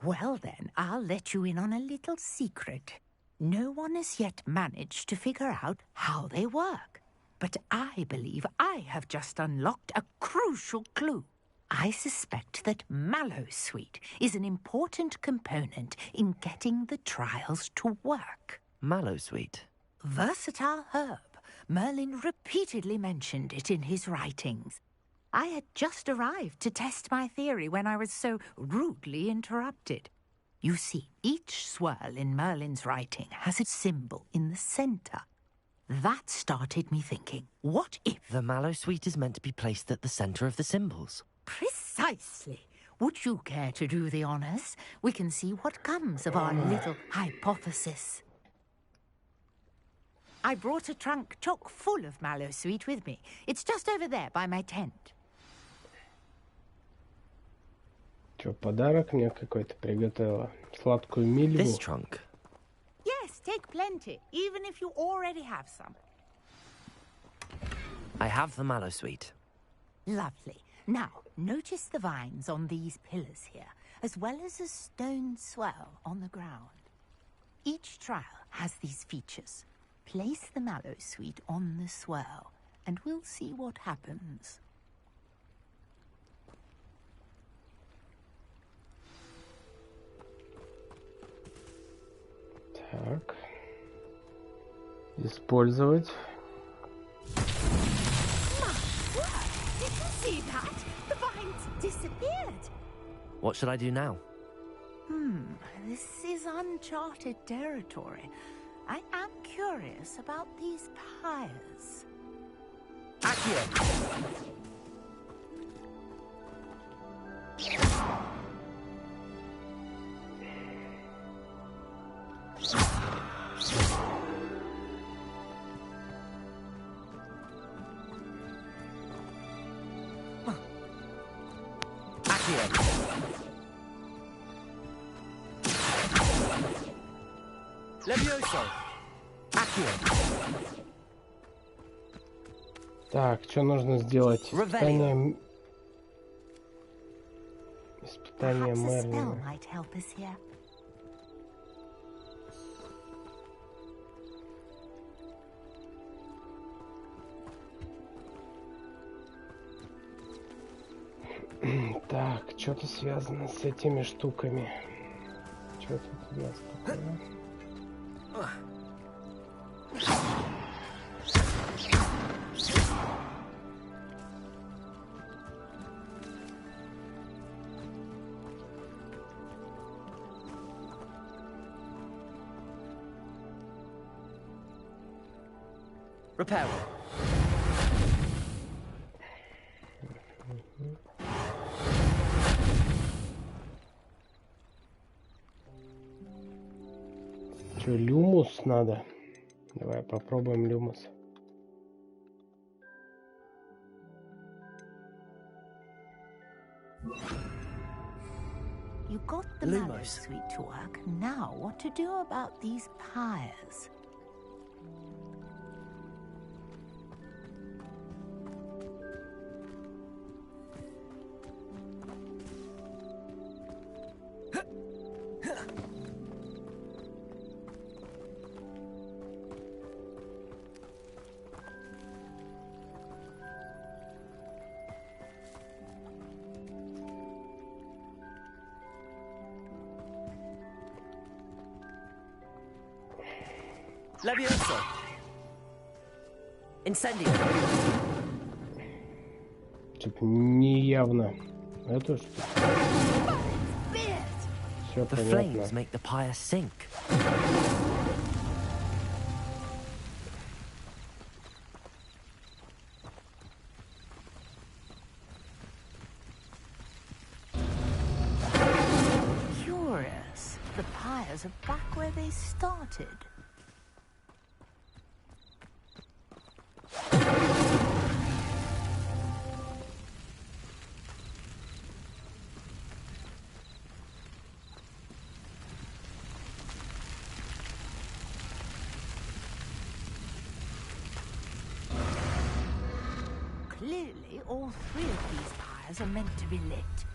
Well then, I'll let you in on a little secret. No one has yet managed to figure out how they work. But I believe I have just unlocked a crucial clue. I suspect that Mallowsweet is an important component in getting the trials to work. Mallowsweet? Versatile herb. Merlin repeatedly mentioned it in his writings. I had just arrived to test my theory when I was so rudely interrupted. You see, each swirl in Merlin's writing has a symbol in the center. That started me thinking, what if... The mallow sweet is meant to be placed at the center of the symbols. Precisely. Would you care to do the honors? We can see what comes of our little hypothesis. I brought a trunk chock full of mallow sweet with me. It's just over there by my tent. Что, подарок мне какой-то приготовила? Сладкую мильву. This trunk. Yes, take plenty, even if you already have some. I have the mallow sweet. Lovely. Now, notice the vines on these pillars here, as well as a stone swell on the ground. Each trial has these features. Place the mallow sweet on the swirl, and we'll see what happens. Так. Использовать. Did you see that? The vines disappeared. What should I do now? This is uncharted territory. I am curious about these pyres. Accio! Levioso! Accio! Так, что нужно сделать? Испытание Мерлина. Так, что-то связано с этими штуками. Что тут у нас такое? Repair. Что, люмус надо? Давай попробуем люмус. You got the mallow sweet to work. Now, what to do about these pyres? Levioso! Incendio! Типа неявно. Это что? Все The понятно. flames make the pyre sink. Curious. The pyres are back where they started. Clearly, all three of these pyres are meant to be lit.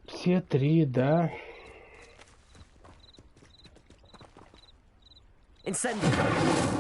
Все три, да. Incendio!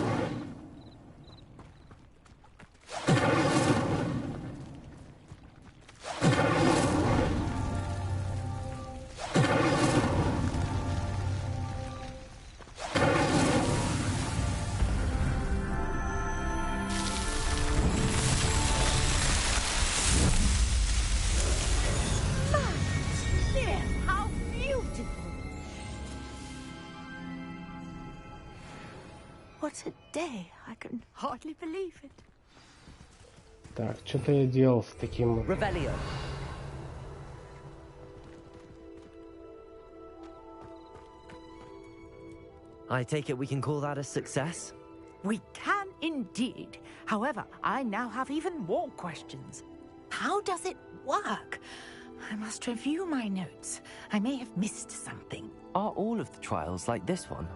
day. I can hardly believe it. Так, что-то я делал с таким... Revelio. I take it we can call that a success? We can indeed. However, I now have even more questions. How does it work? I must review my notes. I may have missed something. Are all of the trials like this one?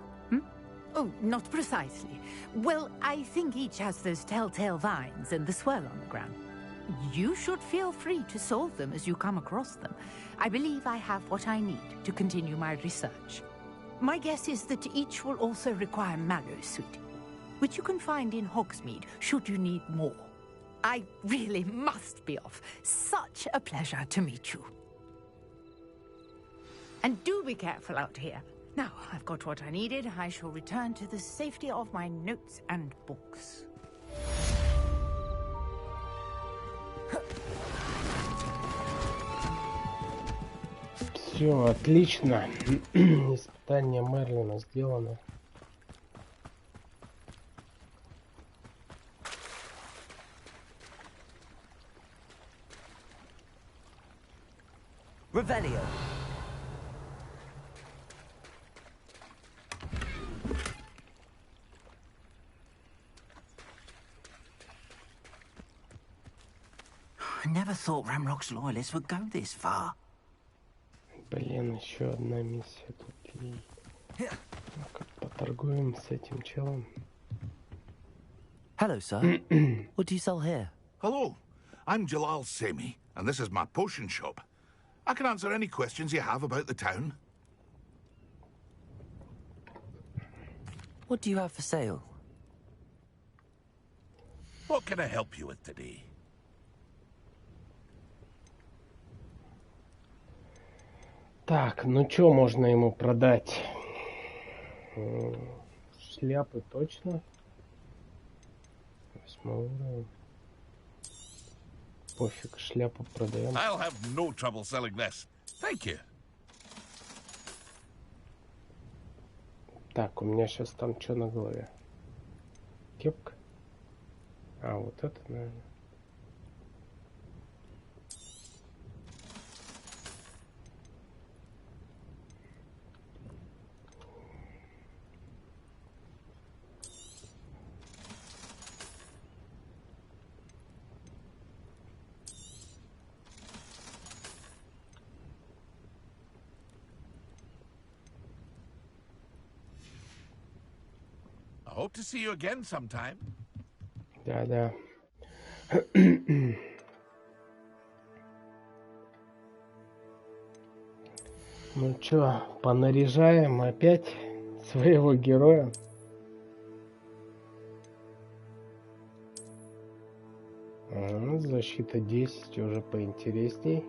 Oh, not precisely. Well, I think each has those telltale vines and the swirl on the ground. You should feel free to solve them as you come across them. I believe I have what I need to continue my research. My guess is that each will also require Mallowsweet, which you can find in Hogsmeade should you need more. I really must be off. Such a pleasure to meet you. And do be careful out here. Now, I've got what I needed. I shall return to the safety of my notes and books. Все, отлично. Испытание Мерлина сделано. Revelio. I never thought Ramrock's loyalists would go this far. Блин, еще одна миссия тут. Ну-ка, поторгуем с этим челом. Hello, sir. What do you sell here? Hello, I'm Jalal Semi, and this is my potion shop. I can answer any questions you have about the town. What do you have for sale? What can I help you with today? Так, ну что можно ему продать? Шляпы точно. 8 уровень. Пофиг, шляпу продаем. I'll have no trouble selling this. Thank you. Так, у меня сейчас там что на голове? Кепка? А, вот это, наверное. I hope to see you again sometime. Да. Ну чё, понаряжаем опять своего героя. Защита 10 уже поинтересней.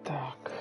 Так.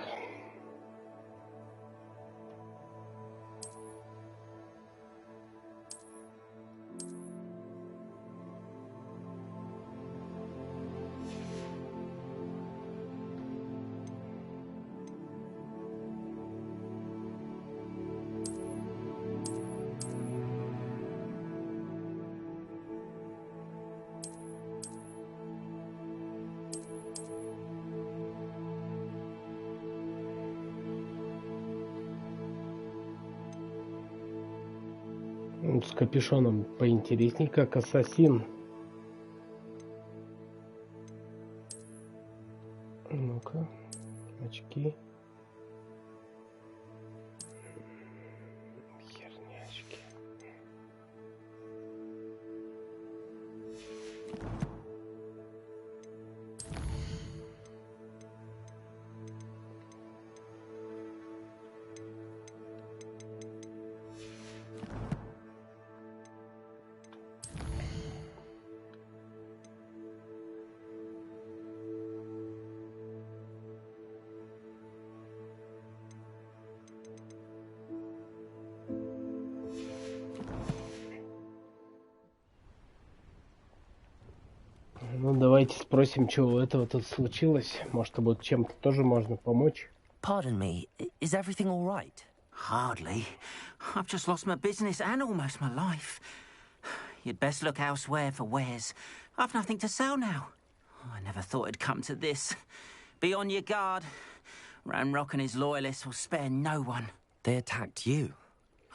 С капюшоном поинтересней, как ассасин. Ну-ка, очки. Херня очки. Давайте спросим, что у этого тут случилось. Может, вот чем-то тоже можно помочь. Pardon me, is everything all right? Hardly. I've just lost my business and almost my life. You'd best look elsewhere for wares. I've nothing to sell now. I never thought it'd come to this. Be on your guard. Ranrock and his loyalists will spare no one. They attacked you.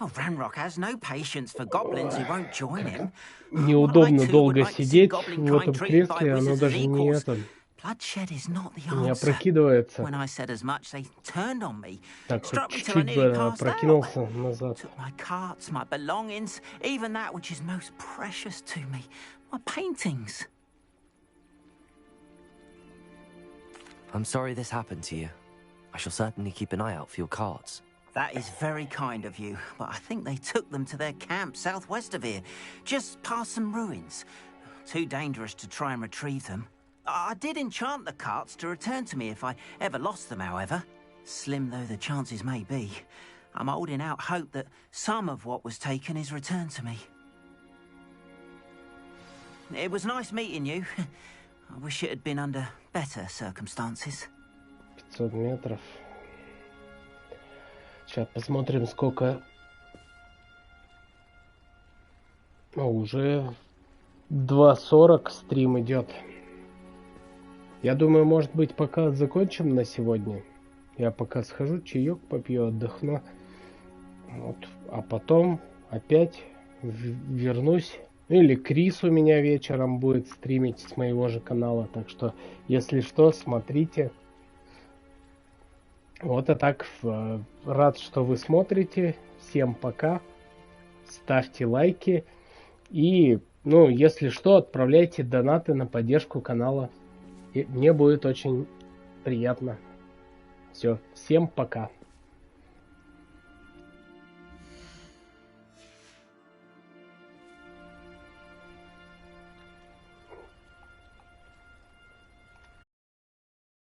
Oh, Ranrock has no patience for goblins who won't join him. Неудобно долго сидеть в этом кресле, оно даже не это... Bloodshed is not the Не answer. опрокидывается. When I said as much, they turned on me. Так, Struck me хоть till I чуть-чуть nearly бы passed out. опрокинулся назад. Took my carts, my belongings, even that which is most precious to me, my paintings. I'm sorry this happened to you. I shall certainly keep an eye out for your cards. That is very kind of you, but I think they took them to their camp southwest of here, just past some ruins. Too dangerous to try and retrieve them. I did enchant the carts to return to me if I ever lost them, however. Slim though the chances may be, I'm holding out hope that some of what was taken is returned to me. It was nice meeting you. I wish it had been under better circumstances. 500 метров. Сейчас посмотрим, сколько... Уже 2:40 стрим идет. Я думаю, может быть, пока закончим на сегодня. Я пока схожу, чаек попью, отдохну. Вот. А потом опять вернусь. Или Крис у меня вечером будет стримить с моего же канала. Так что, если что, смотрите. Вот, а так, рад, что вы смотрите. Всем пока. Ставьте лайки. И, ну, если что, отправляйте донаты на поддержку канала. И мне будет очень приятно. Все, всем пока.